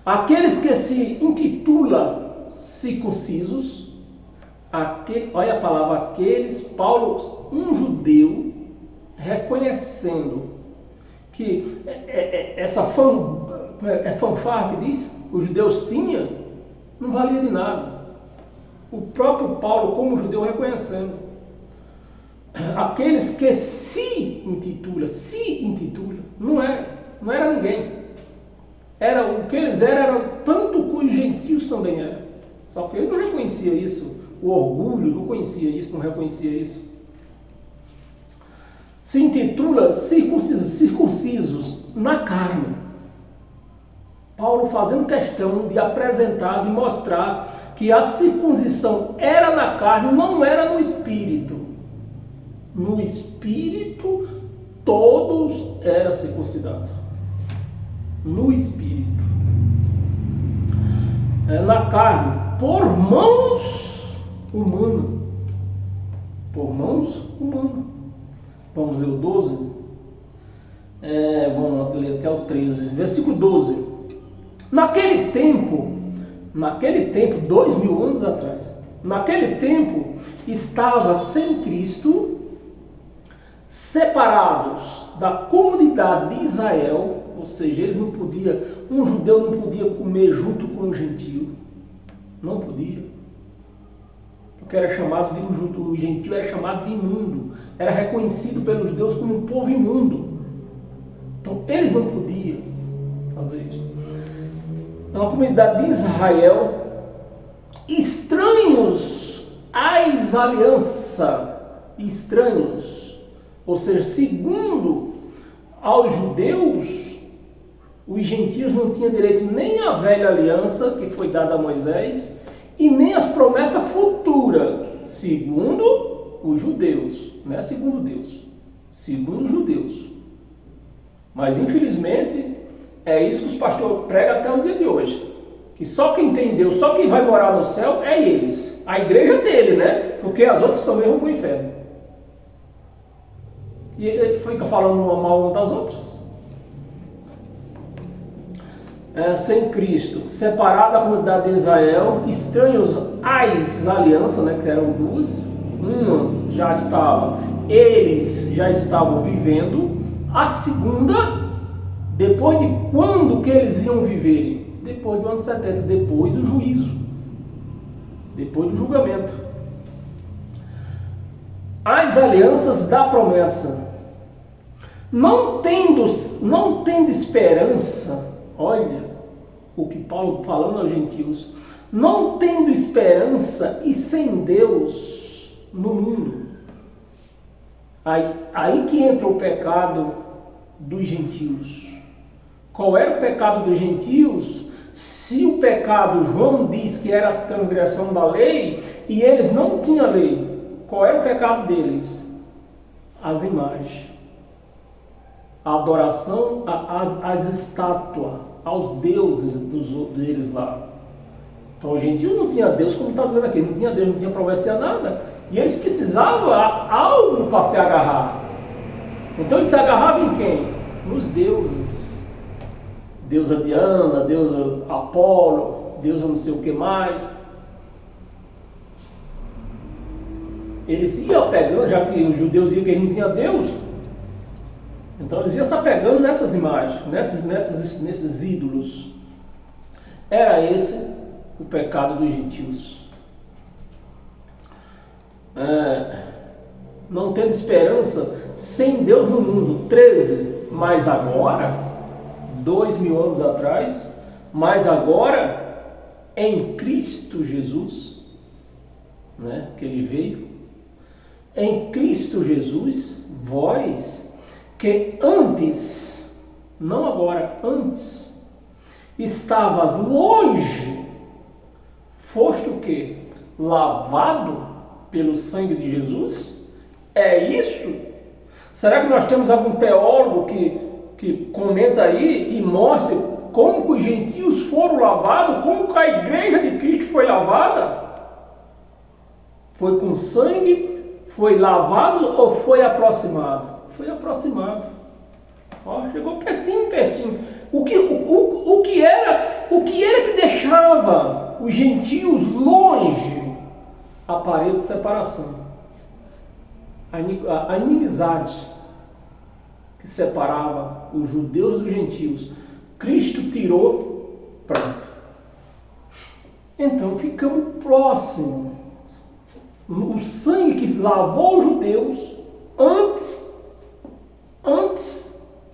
Aqueles que se intitulam circuncisos, olha a palavra aqueles, Paulo, um judeu, reconhecendo que essa fanfarra que diz, os judeus tinham, não valia de nada. O próprio Paulo, como judeu, reconhecendo. Aqueles que se intitula, não era ninguém. O que eles eram tanto que os gentios também eram. Só que ele não reconhecia isso. O orgulho não conhecia isso, não reconhecia isso. Se intitula circuncisos na carne. Paulo fazendo questão de apresentar, de mostrar que a circuncisão era na carne, não era no espírito. No espírito, todos eram circuncidados. No espírito. Na carne, por mãos humanas. Por mãos humanas. Vamos ler o 12? Vamos ler até o 13. Versículo 12. Naquele tempo, 2000 anos atrás, naquele tempo, estava sem Cristo, separados da comunidade de Israel, ou seja, eles não podiam, um judeu não podia comer junto com um gentio, não podia, porque era chamado o gentio era chamado de imundo, era reconhecido pelos judeus como um povo imundo, então eles não podiam fazer isso. Na comunidade de Israel, estranhos às alianças, ou seja, segundo aos judeus, os gentios não tinham direito nem à velha aliança que foi dada a Moisés e nem às promessas futuras, segundo os judeus, não é segundo Deus, segundo os judeus. Mas infelizmente é isso que os pastores pregam até o dia de hoje. Que só quem tem Deus, só quem vai morar no céu é eles. A igreja dele, né? Porque as outras também vão para o inferno. E ele fica falando uma mal uma das outras. sem Cristo, separado da comunidade de Israel, estranhos às alianças, né, que eram duas, umas já estavam, eles já estavam vivendo, a segunda, depois de quando que eles iam viver? Depois do ano 70, depois do juízo, depois do julgamento. As alianças da promessa, não tendo esperança, olha o que Paulo falando aos gentios, não tendo esperança e sem Deus no mundo. Aí que entra o pecado dos gentios. Qual era o pecado dos gentios? Se o pecado, João diz que era a transgressão da lei, e eles não tinham lei, qual era o pecado deles? As imagens. A adoração às estátuas, aos deuses deles lá. Então o gentio não tinha Deus, como está dizendo aqui, não tinha Deus, não tinha promessa, não tinha nada. E eles precisavam algo para se agarrar. Então eles se agarravam em quem? Nos deuses. Deusa Diana, deusa Apolo, deusa não sei o que mais. Eles iam pegando, já que os judeus diziam que eles não tinham Deus, então eles iam se apegando nessas imagens, nesses ídolos. Era esse o pecado dos gentios. Não tendo esperança, sem Deus no mundo. 13, mas agora, 2000 anos atrás, mas agora, em Cristo Jesus, né, que ele veio, em Cristo Jesus, vós, que antes, não agora, antes, estavas longe, foste o quê? Lavado pelo sangue de Jesus? É isso? Será que nós temos algum teólogo que comenta aí e mostra como que os gentios foram lavados, como que a igreja de Cristo foi lavada? Foi com sangue? Foi lavado ou foi aproximado? Foi aproximado. Ó, chegou pertinho, pertinho. O que era que deixava os gentios longe? A parede de separação. A inimizade que separava os judeus dos gentios. Cristo tirou, pronto. Então ficamos próximos. O sangue que lavou os judeus antes,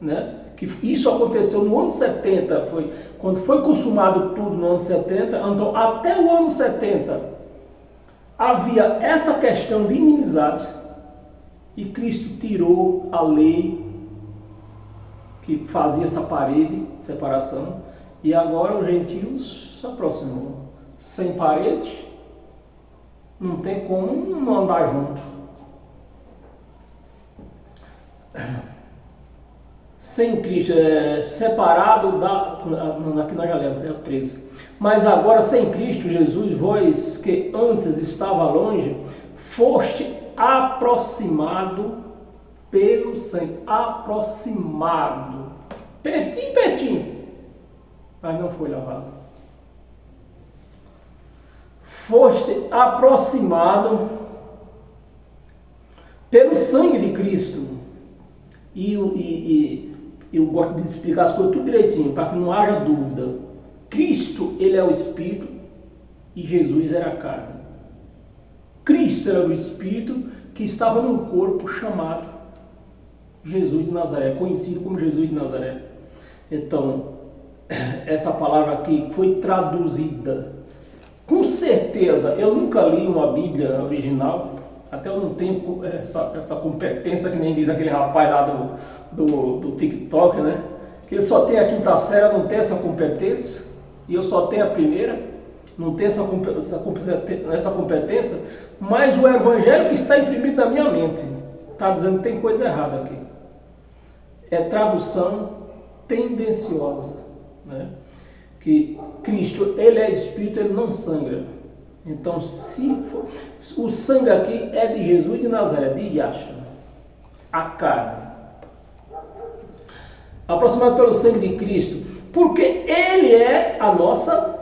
né? Que isso aconteceu no ano 70, quando foi consumado tudo no ano 70, então até o ano 70 havia essa questão de inimizade e Cristo tirou a lei que fazia essa parede de separação e agora os gentios se aproximou. Sem parede, não tem como não andar junto. Sem Cristo, separado aqui nós já lemos, é o 13. Mas agora sem Cristo Jesus, vós que antes estava longe, foste aproximado pelo sangue. Aproximado. Pertinho, pertinho. Mas não foi lavado. Foste aproximado pelo sangue de Cristo. E eu gosto de explicar as coisas tudo direitinho, para que não haja dúvida. Cristo, ele é o Espírito e Jesus era a carne. Cristo era o Espírito que estava num corpo chamado Jesus de Nazaré, conhecido como Jesus de Nazaré. Então, essa palavra aqui foi traduzida. Com certeza, eu nunca li uma Bíblia original, até eu não tenho essa competência que nem diz aquele rapaz lá do TikTok, né? Que ele só tem a quinta série, não tem essa competência, e eu só tenho a primeira, não tenho essa competência, mas o evangelho que está imprimido na minha mente está dizendo que tem coisa errada aqui. É tradução tendenciosa, né? Que Cristo, ele é Espírito, ele não sangra. Então, o sangue aqui é de Jesus de Nazaré, de Yahshua, a carne. Aproximado pelo sangue de Cristo, porque ele é a nossa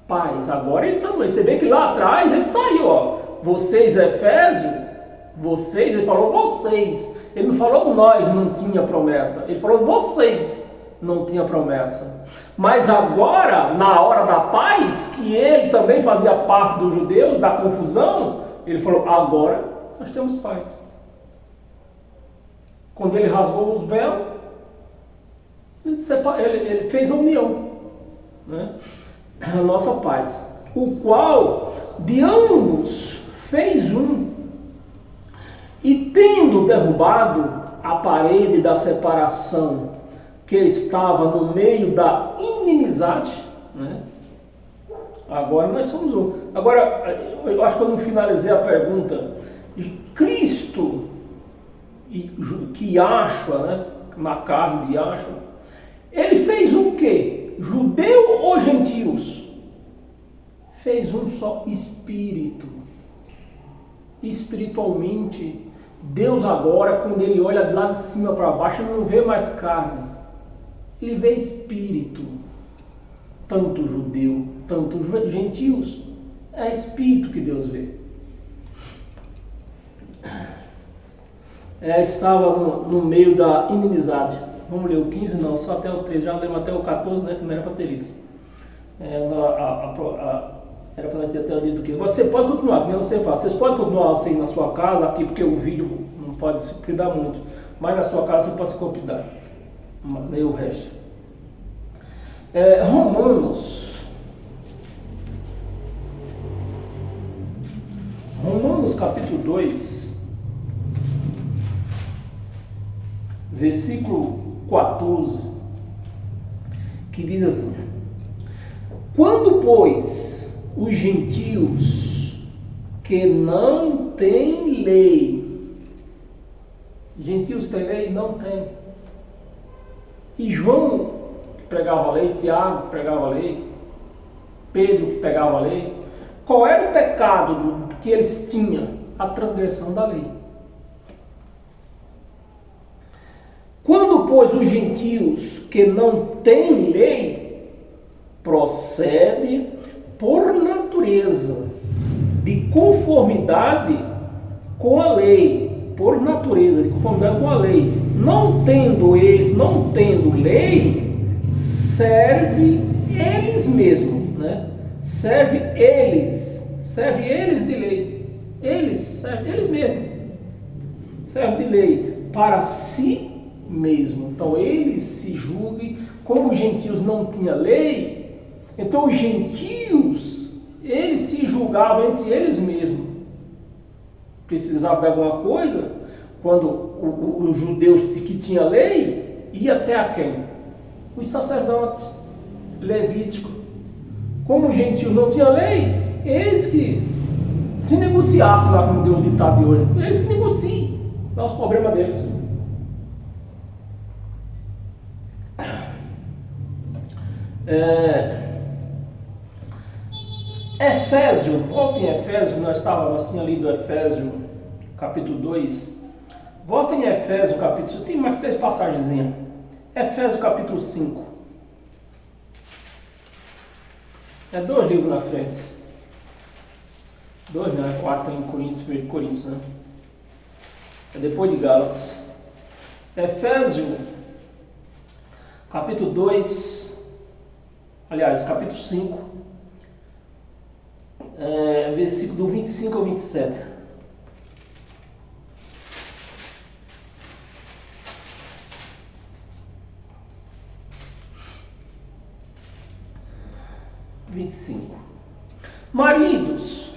paz. Agora então, você vê que lá atrás ele saiu, ó. Vocês, Efésios, vocês, ele falou vocês. Ele não falou nós, não tinha promessa. Ele falou vocês, não tinha promessa. Mas agora, na hora da paz, que ele também fazia parte dos judeus, da confusão, ele falou, agora nós temos paz. Quando ele rasgou os véus, ele fez a união, né? A nossa paz, o qual de ambos fez um, e tendo derrubado a parede da separação que estava no meio da inimizade, né? Agora nós somos um. Agora, eu acho que eu não finalizei a pergunta. Cristo, que Yahshua, né? Na carne de Yahshua, ele fez o quê? Judeu ou gentios? Fez um só espírito. Espiritualmente, Deus agora, quando ele olha de lá de cima para baixo, ele não vê mais carne. Ele vê espírito. Tanto judeu, tanto gentios. É espírito que Deus vê. Estava no meio da inimizade. Vamos ler o 15? Não, só até o 13. Já lemos até o 14, né? Que não era para ter lido. Era para ter até lido o quê? Você pode continuar, como você fala. Vocês podem continuar assim na sua casa, aqui, porque o vídeo não pode se cuidar muito. Mas na sua casa você pode se convidar. Leia o resto. Romanos capítulo 2, versículo 14, que diz assim: quando, pois, os gentios que não têm lei, gentios têm lei? Não tem. E João que pregava a lei, Tiago que pregava a lei, Pedro que pegava a lei, qual era o pecado que eles tinham? A transgressão da lei. Quando, pois, os gentios que não têm lei, procede por natureza, de conformidade com a lei, por natureza, de conformidade com a lei, não tendo lei, serve eles mesmos, né? Serve eles de lei, eles mesmos, serve de lei para si mesmo. Então eles se julguem, como os gentios não tinham lei, então os gentios, eles se julgavam entre eles mesmos. Precisava de alguma coisa, quando os judeus que tinham lei, ia até a quem? Os sacerdotes, levíticos. Como os gentios não tinham lei, eles que se negociassem lá com Deus ditado de hoje, eles que negociam, dá os problemas deles. Efésio, volta em Efésio, nós tínhamos lido Efésio capítulo 2, volta em Efésio capítulo, tem mais 3 passagens, Efésio capítulo 5, 2 livros na frente, 2 não, 4 em Coríntios, 1 Coríntios, né? É depois de Gálatas. Efésio capítulo 2, aliás, capítulo 5, versículo do 25 ao 27. Maridos,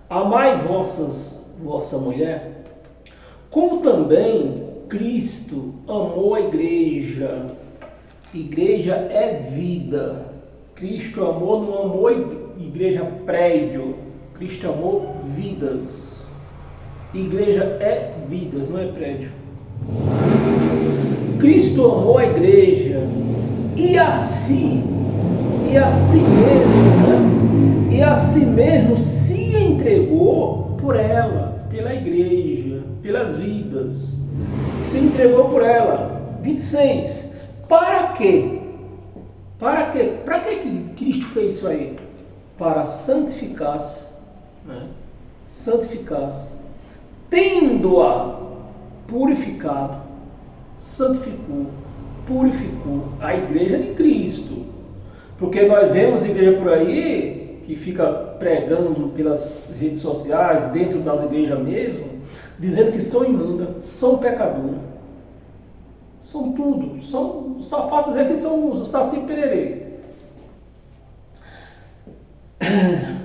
amai vossa mulher, como também Cristo amou a igreja. Igreja é vida. Cristo amou, não amou igreja prédio. Cristo amou vidas. Igreja é vidas, não é prédio. Cristo amou a igreja e a si mesmo se entregou por ela, pela igreja, pelas vidas. Se entregou por ela. 26. Para quê? Para quê? Para que Cristo fez isso aí? Para santificar-se, né? Santificar-se, tendo-a purificado, santificou, purificou a igreja de Cristo. Porque nós vemos igreja por aí que fica pregando pelas redes sociais, dentro das igrejas mesmo, dizendo que são imundas, são pecadoras. São tudo, só falta dizer que são os saci pererê.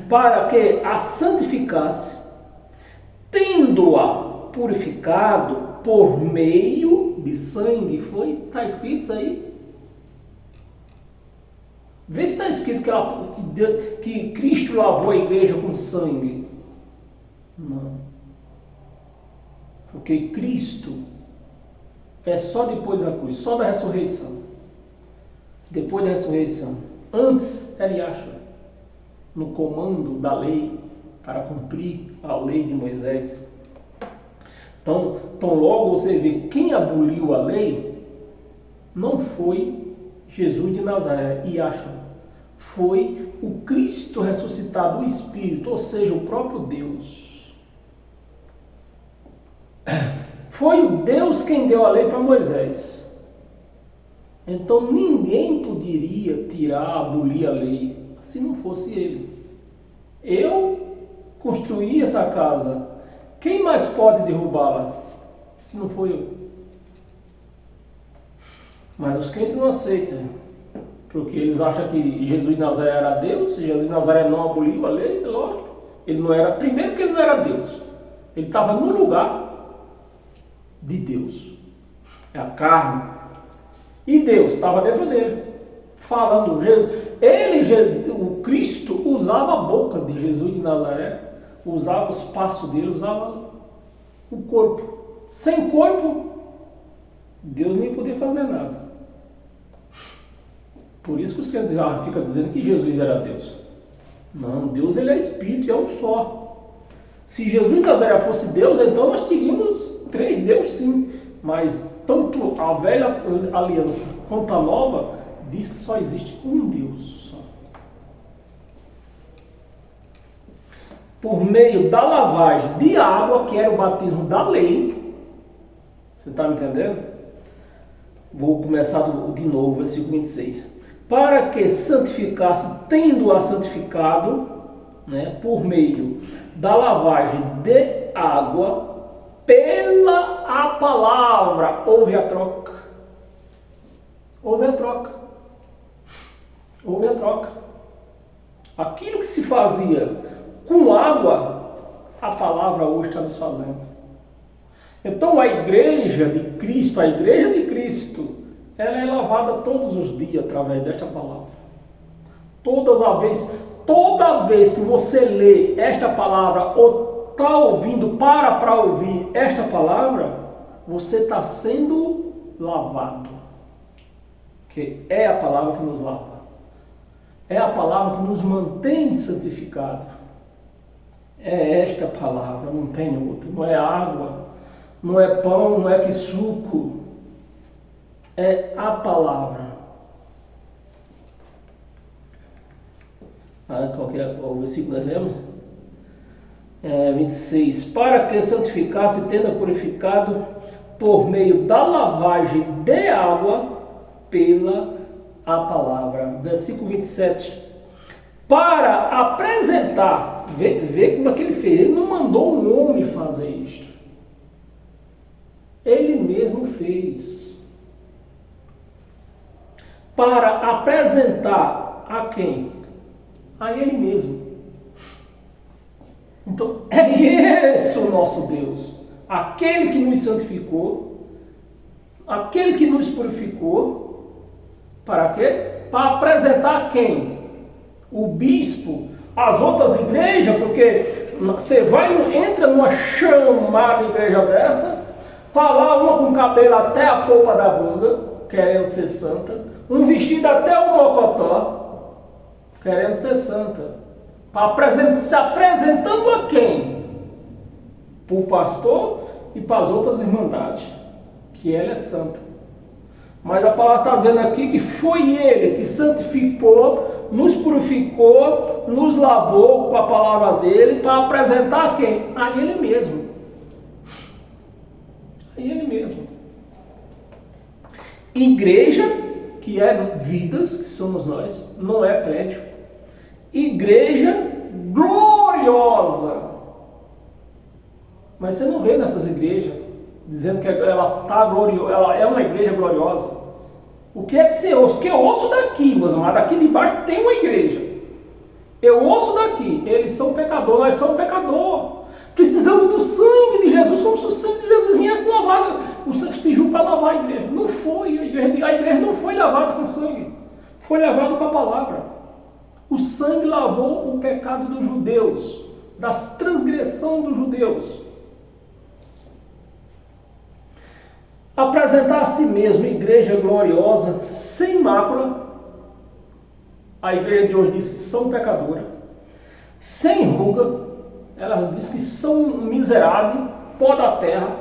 Para que a santificasse, tendo-a purificado por meio de sangue. Está escrito isso aí? Vê se está escrito que Cristo lavou a igreja com sangue. Não. Porque Cristo é só depois da cruz, só da ressurreição. Depois da ressurreição. Antes era Yahshua, no comando da lei, para cumprir a lei de Moisés. Então logo você vê quem aboliu a lei não foi Jesus de Nazaré, Yahshua. Foi o Cristo ressuscitado, o Espírito, ou seja, o próprio Deus. Foi o Deus quem deu a lei para Moisés. Então ninguém poderia abolir a lei se não fosse ele. Eu construí essa casa. Quem mais pode derrubá-la se não for eu? Mas os crentes não aceitam, porque eles acham que Jesus de Nazaré era Deus. Se Jesus de Nazaré não aboliu a lei, é lógico. Ele não era, primeiro que ele não era Deus. Ele estava no lugar de Deus. É a carne. E Deus estava dentro dele, falando. O Cristo usava a boca de Jesus de Nazaré, usava os passos dele, usava o corpo. Sem corpo, Deus nem podia fazer nada. Por isso que os crentes ficam dizendo que Jesus era Deus. Não, Deus ele é Espírito, é um só. Se Jesus de Nazaré fosse Deus, então nós teríamos 3 deuses sim. Mas tanto a velha aliança quanto a nova diz que só existe um Deus só. Por meio da lavagem de água, que era o batismo da lei. Você está me entendendo? Vou começar de novo, versículo 26. Para que santificasse, tendo-a santificado, né, por meio da lavagem de água, pela a palavra. Houve a troca. Houve a troca. Houve a troca. Aquilo que se fazia com água, a palavra hoje está nos fazendo. Então a igreja de Cristo, ela é lavada todos os dias através desta palavra. Toda vez que você lê esta palavra ou está ouvindo, para ouvir esta palavra, você está sendo lavado. Que é a palavra que nos lava. É a palavra que nos mantém santificados. É esta palavra, não tem outra. Não é água, não é pão, não é que suco. É a palavra. Qual que é o versículo que nós lemos? 26. Para que santificasse, tendo purificado por meio da lavagem de água pela a palavra. Versículo 27. Para apresentar, vê como é que ele fez. Ele não mandou um homem fazer isto. Ele mesmo fez. Para apresentar a quem? A ele mesmo. Então, é esse o nosso Deus. Aquele que nos santificou, aquele que nos purificou. Para quê? Para apresentar a quem? O bispo, as outras igrejas, porque você entra numa chamada igreja dessa, tá lá uma com cabelo até a polpa da bunda, querendo ser santa, um vestido até o mocotó, querendo ser santa. Se apresentando a quem? Para o pastor e para as outras irmandades, que ela é santa. Mas a palavra está dizendo aqui que foi Ele que santificou, nos purificou, nos lavou com a palavra dele para apresentar a quem? A Ele mesmo. A Ele mesmo. Igreja, que é vidas, que somos nós, não é prédio. Igreja gloriosa. Mas você não vê nessas igrejas dizendo que ela é uma igreja gloriosa. O que é que você ouça? Porque eu ouço daqui, meus amados, daqui de baixo tem uma igreja. Eu ouço daqui, eles são pecadores, nós somos pecadores. Precisamos do sangue de Jesus, como se o sangue de Jesus viesse lavar, o sigilo para lavar a igreja. Não foi, a igreja não foi lavada com sangue, foi lavada com a palavra. O sangue lavou o pecado dos judeus, das transgressões dos judeus. Apresentar a si mesmo igreja gloriosa, sem mácula. A igreja de hoje diz que são pecadoras, sem ruga. Ela diz que são miseráveis, pó da terra,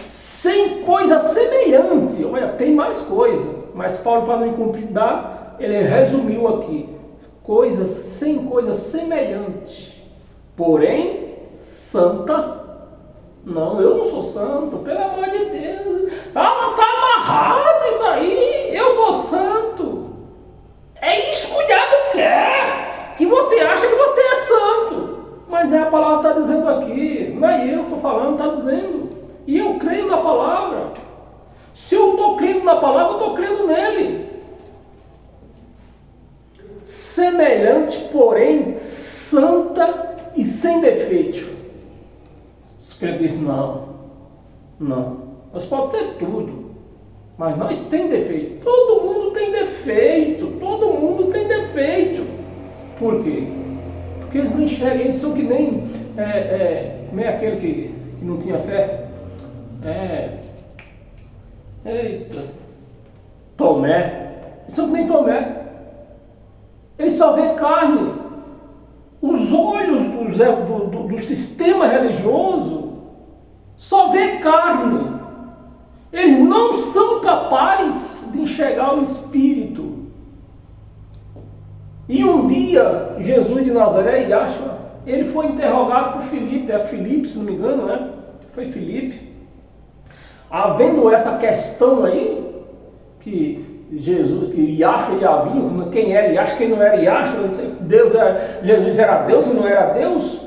sem coisa semelhante. Olha, tem mais coisa, mas Paulo, para não incumpridar, ele resumiu aqui: coisas sem coisa semelhante, porém santa. Não, eu não sou santo, pelo amor de Deus. Ah, está amarrado isso aí. Eu sou santo. É isso que o diabo quer, que você acha que você é santo. Mas a palavra está dizendo aqui, não é eu que estou falando, está dizendo. E eu creio na palavra. Se eu estou crendo na palavra, eu estou crendo nele. Semelhante, porém, santa e sem defeito. Ele disse, não. Nós pode ser tudo, mas nós temos defeito. Todo mundo tem defeito. Por quê? Porque eles não enxergam, eles são que nem como é aquele que não tinha fé? Tomé. Eles são que nem Tomé. Ele só vê carne. Os olhos do sistema religioso só vê carne. Eles não são capazes de enxergar o Espírito. E um dia, Jesus de Nazaré, Yahshua, ele foi interrogado por Filipe, Filipe, se não me engano, né? Foi Filipe. Havendo essa questão aí, que Jesus, que Yahshua ia vir, quem era Yahshua, quem não era Yahshua, Jesus era Deus, não era Deus.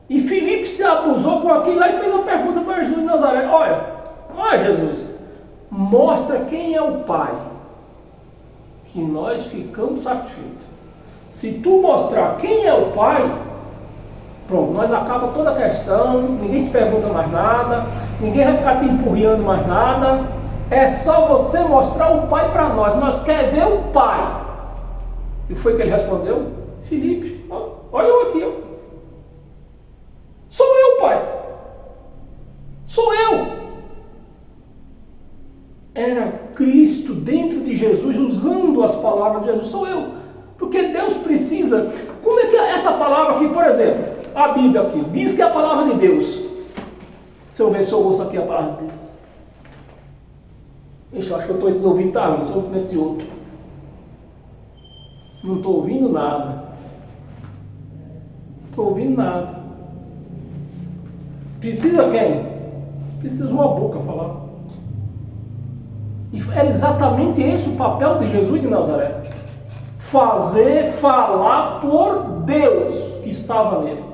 E Filipe se abusou com aquilo lá e fez uma pergunta para Jesus de Nazaré: olha Jesus, mostra quem é o Pai, que nós ficamos satisfeitos. Se tu mostrar quem é o Pai, pronto, nós acaba toda a questão, ninguém te pergunta mais nada, ninguém vai ficar te empurrando mais nada. É só você mostrar o Pai para nós. Nós queremos ver o Pai. E foi que ele respondeu: Filipe, olha eu aqui. Sou eu, Pai. Sou eu. Era Cristo dentro de Jesus, usando as palavras de Jesus. Sou eu. Porque Deus precisa. Como é que é essa palavra aqui, por exemplo, a Bíblia aqui, diz que é a palavra de Deus. Se eu ver se eu ouço aqui a palavra dele. Ixi, eu acho que eu estou esses ouvidos, tá ruim, só nesse outro. Não estou ouvindo nada. Não estou ouvindo nada. Precisa quem? Precisa de uma boca falar. E era exatamente esse o papel de Jesus de Nazaré. Falar por Deus que estava nele.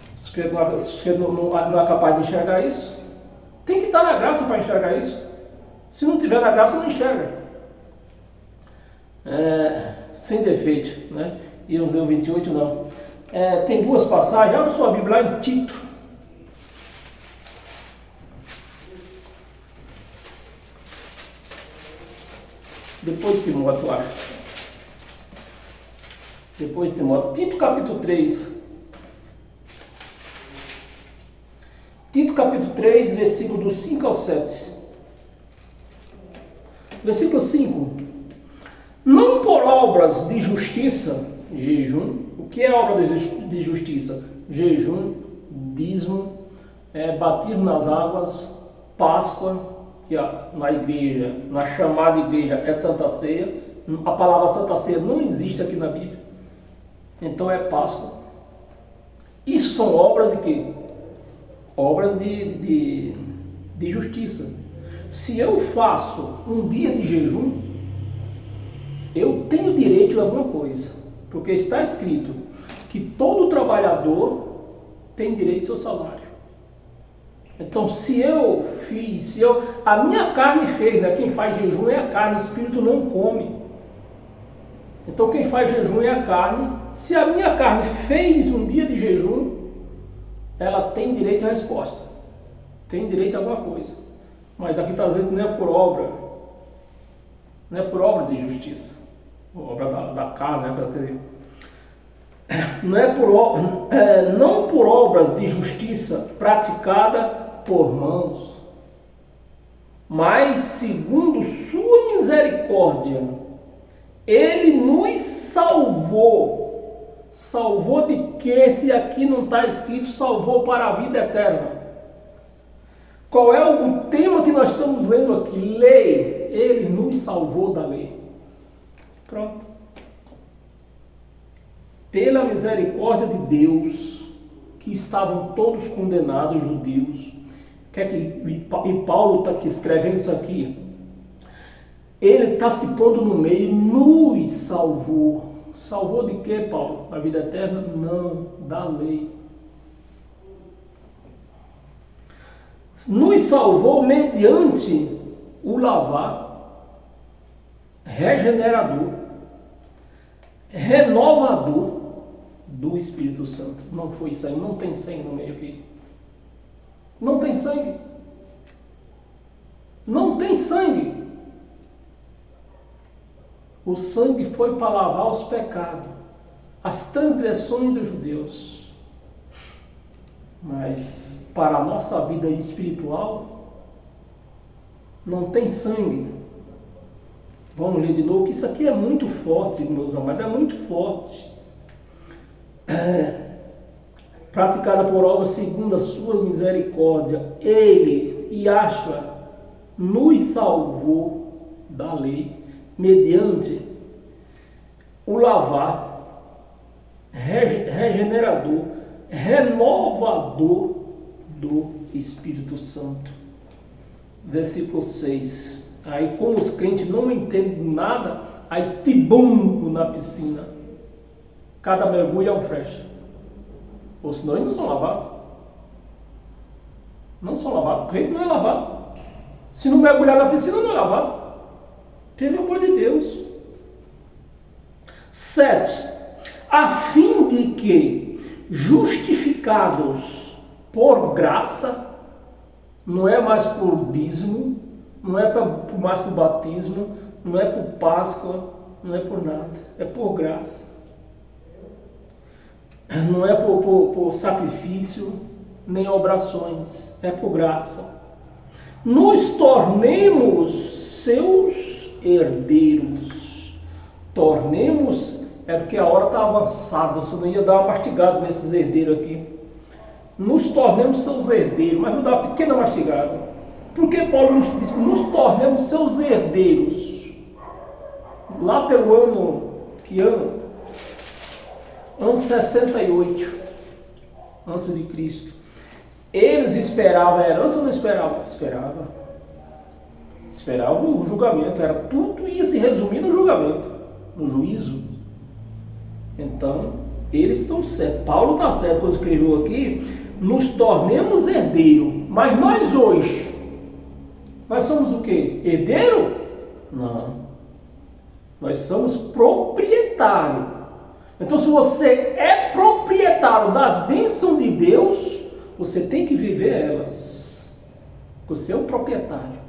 Se você não é capaz de enxergar isso, tem que estar na graça para enxergar isso. Se não tiver na graça, não enxerga. Sem defeito, né? E o 28 não. Tem duas passagens. Abra sua Bíblia lá em Tito. Depois de Timóteo, eu acho. Depois de Timóteo. Tito capítulo 3. Tito capítulo 3, versículo do 5 ao 7. Versículo 5. Não por obras de justiça, jejum. O que é obra de justiça? Jejum, dízimo, batismo nas águas, Páscoa, que na igreja, na chamada igreja, é Santa Ceia. A palavra Santa Ceia não existe aqui na Bíblia. Então é Páscoa. Isso são obras de quê? Obras de justiça. Se eu faço um dia de jejum, eu tenho direito a alguma coisa. Porque está escrito que todo trabalhador tem direito ao seu salário. Então, a minha carne fez, né? Quem faz jejum é a carne, o espírito não come. Então, quem faz jejum é a carne. Se a minha carne fez um dia de jejum, ela tem direito à resposta. Tem direito a alguma coisa. Mas aqui está dizendo que não é por obra. Não é por obra de justiça. Obra da carne, né? Não por obras de justiça praticada por mãos, mas segundo sua misericórdia, Ele nos salvou. Salvou de quê? Se aqui não está escrito, salvou para a vida eterna. Qual é o tema que nós estamos lendo aqui? Lei. Ele nos salvou da lei. Pronto. Pela misericórdia de Deus, que estavam todos condenados, judeus. E Paulo está aqui escrevendo isso aqui. Ele está se pondo no meio, nos salvou. Salvou de quê, Paulo? A vida eterna? Não, da lei. Nos salvou mediante o lavar regenerador, renovador do Espírito Santo. Não foi sangue, não tem sangue no meio aqui. Não tem sangue. Não tem sangue. O sangue foi para lavar os pecados, as transgressões dos judeus. Mas para a nossa vida espiritual, não tem sangue. Vamos ler de novo, que isso aqui é muito forte, meus amados, é muito forte. Praticada por obra segundo a sua misericórdia, Ele, Yahshua, nos salvou da lei, mediante o lavar regenerador, renovador do Espírito Santo. Versículo 6. Aí, como os crentes não entendem nada, aí tibum na piscina. Cada mergulho é um flecha. Ou senão eles não são lavados. Não são lavados. O crente não é lavado. Se não mergulhar na piscina, não é lavado. Pelo amor de Deus. 7. A fim de que, justificados por graça, não é mais por dízimo, não é mais por batismo, não é por Páscoa, não é por nada, é por graça. Não é por sacrifício, nem obrações, é por graça. Nos tornemos seus herdeiros. Tornemos, é porque a hora está avançada, você não ia dar uma mastigada nesses herdeiros aqui. Nos tornemos seus herdeiros, mas vou dar uma pequena mastigada. Porque Paulo nos disse, nos tornemos seus herdeiros. Lá pelo ano, que ano? Ano 68, antes de Cristo. Eles esperavam a herança ou não esperavam? Esperavam o julgamento. Tudo ia se resumir no julgamento, no juízo. Então, eles estão certos. Paulo está certo quando escreveu aqui, nos tornemos herdeiros. Mas nós hoje, nós somos o quê? Herdeiro? Não. Nós somos proprietário. Então, se você é proprietário das bênçãos de Deus, você tem que viver elas. Você é um proprietário.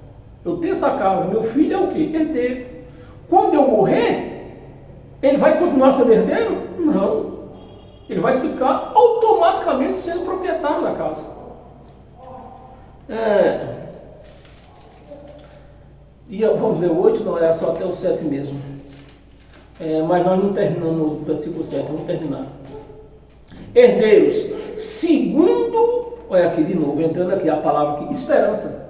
Eu tenho essa casa, meu filho é o quê? Herdeiro. Quando eu morrer, ele vai continuar sendo herdeiro? Não. Ele vai ficar automaticamente sendo proprietário da casa. E vamos ver o 8, não é só até o 7 mesmo. Mas nós não terminamos o versículo 7, vamos terminar. Herdeiros, segundo, olha aqui de novo, entrando aqui a palavra aqui, esperança.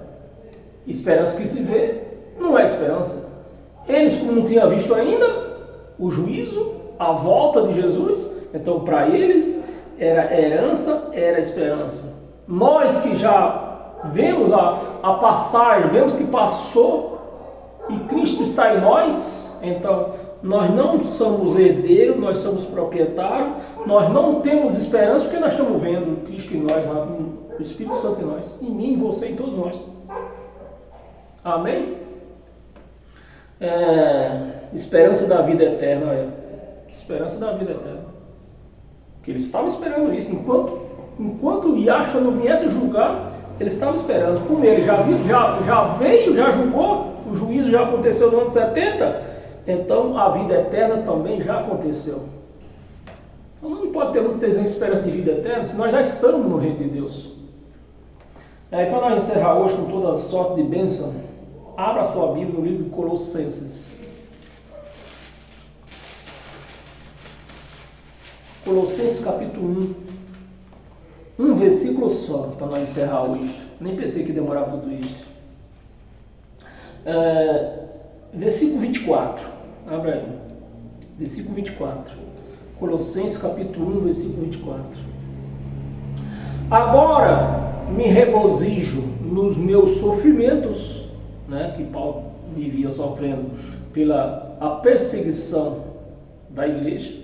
Esperança que se vê não é esperança. Eles, como não tinham visto ainda o juízo, a volta de Jesus, então para eles era herança, era esperança. Nós que já vemos a passagem, vemos que passou e Cristo está em nós, então nós não somos herdeiros, nós somos proprietários, nós não temos esperança porque nós estamos vendo Cristo em nós, o Espírito Santo em nós, em mim, em você, em todos nós. Amém? Esperança da vida eterna, esperança da vida eterna. Porque eles estavam esperando isso, enquanto Yahshua não viesse julgar, eles estavam esperando. Como ele já veio, já julgou, o juízo já aconteceu no ano 70, então a vida eterna também já aconteceu. Então não pode ter muito desenho de esperança de vida eterna, se nós já estamos no reino de Deus. Para nós encerrar hoje com toda a sorte de bênção, abra a sua Bíblia no livro de Colossenses. Colossenses capítulo 1. Um versículo só para nós encerrar hoje. Nem pensei que ia demorar tudo isso. Versículo 24. Abra aí. Versículo 24. Colossenses capítulo 1, versículo 24. Agora me regozijo nos meus sofrimentos, né, que Paulo vivia sofrendo pela a perseguição da igreja.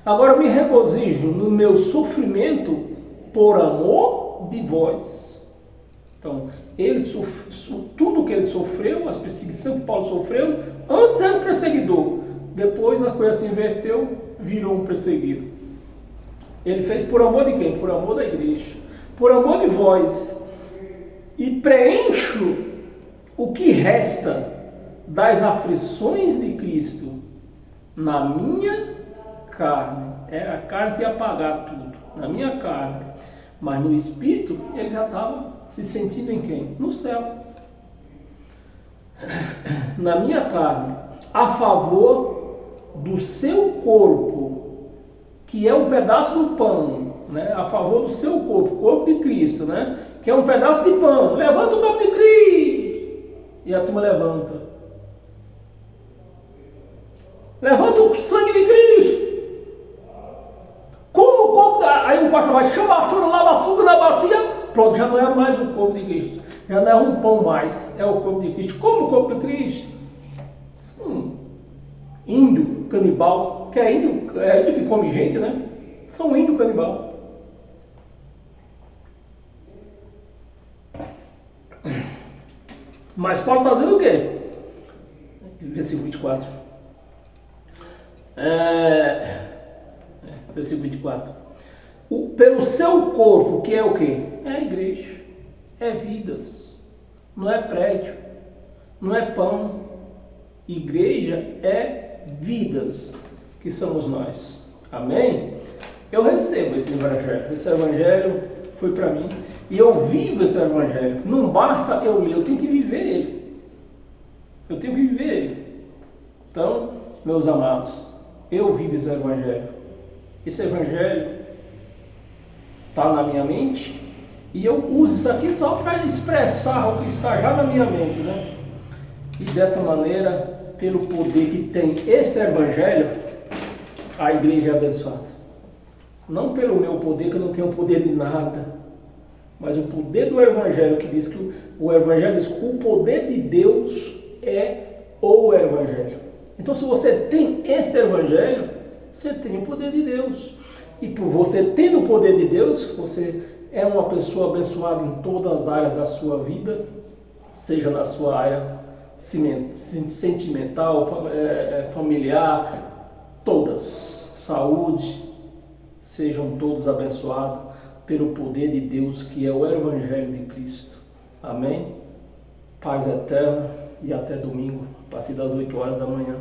Agora me regozijo no meu sofrimento por amor de vós. Então, tudo que ele sofreu, a perseguição que Paulo sofreu, antes era um perseguidor, depois a coisa se inverteu, virou um perseguido. Ele fez por amor de quem? Por amor da igreja, por amor de vós, e preencho o que resta das aflições de Cristo na minha carne. Era a carne que ia pagar tudo, na minha carne. Mas no espírito, ele já estava se sentindo em quem? No céu. Na minha carne, a favor do seu corpo, que é um pedaço do pão, né? A favor do seu corpo, corpo de Cristo, né? Que é um pedaço de pão. Levanta o corpo de Cristo. E a turma levanta. Levanta o sangue de Cristo. Como o corpo aí o pastor vai chamar choro, lava açúcar na bacia. Pronto, já não é mais o corpo de Cristo. Já não é um pão mais. É o corpo de Cristo. Como o corpo de Cristo? Índio canibal. Que é índio que come gente, né? São índio canibal. Mas Paulo está dizendo o quê? Versículo 24. Versículo 24. Pelo seu corpo, que é o quê? É a igreja. É vidas. Não é prédio. Não é pão. Igreja é vidas, que somos nós. Amém? Eu recebo esse evangelho. Esse evangelho foi para mim. E eu vivo esse evangelho. Não basta eu ler, eu tenho que viver ele. Eu tenho que viver ele. Então, meus amados, eu vivo esse evangelho. Esse evangelho está na minha mente e eu uso isso aqui só para expressar o que está já na minha mente, né? E dessa maneira, pelo poder que tem esse evangelho, a igreja é abençoada. Não pelo meu poder, que eu não tenho poder de nada, mas o poder do evangelho, que diz que o evangelho diz que o poder de Deus é o evangelho. Então, se você tem este evangelho, você tem o poder de Deus. E por você tendo o poder de Deus, você é uma pessoa abençoada em todas as áreas da sua vida, seja na sua área sentimental, familiar, todas, saúde, sejam todos abençoados pelo poder de Deus, que é o Evangelho de Cristo. Amém? Paz eterna e até domingo, a partir das 8 horas da manhã.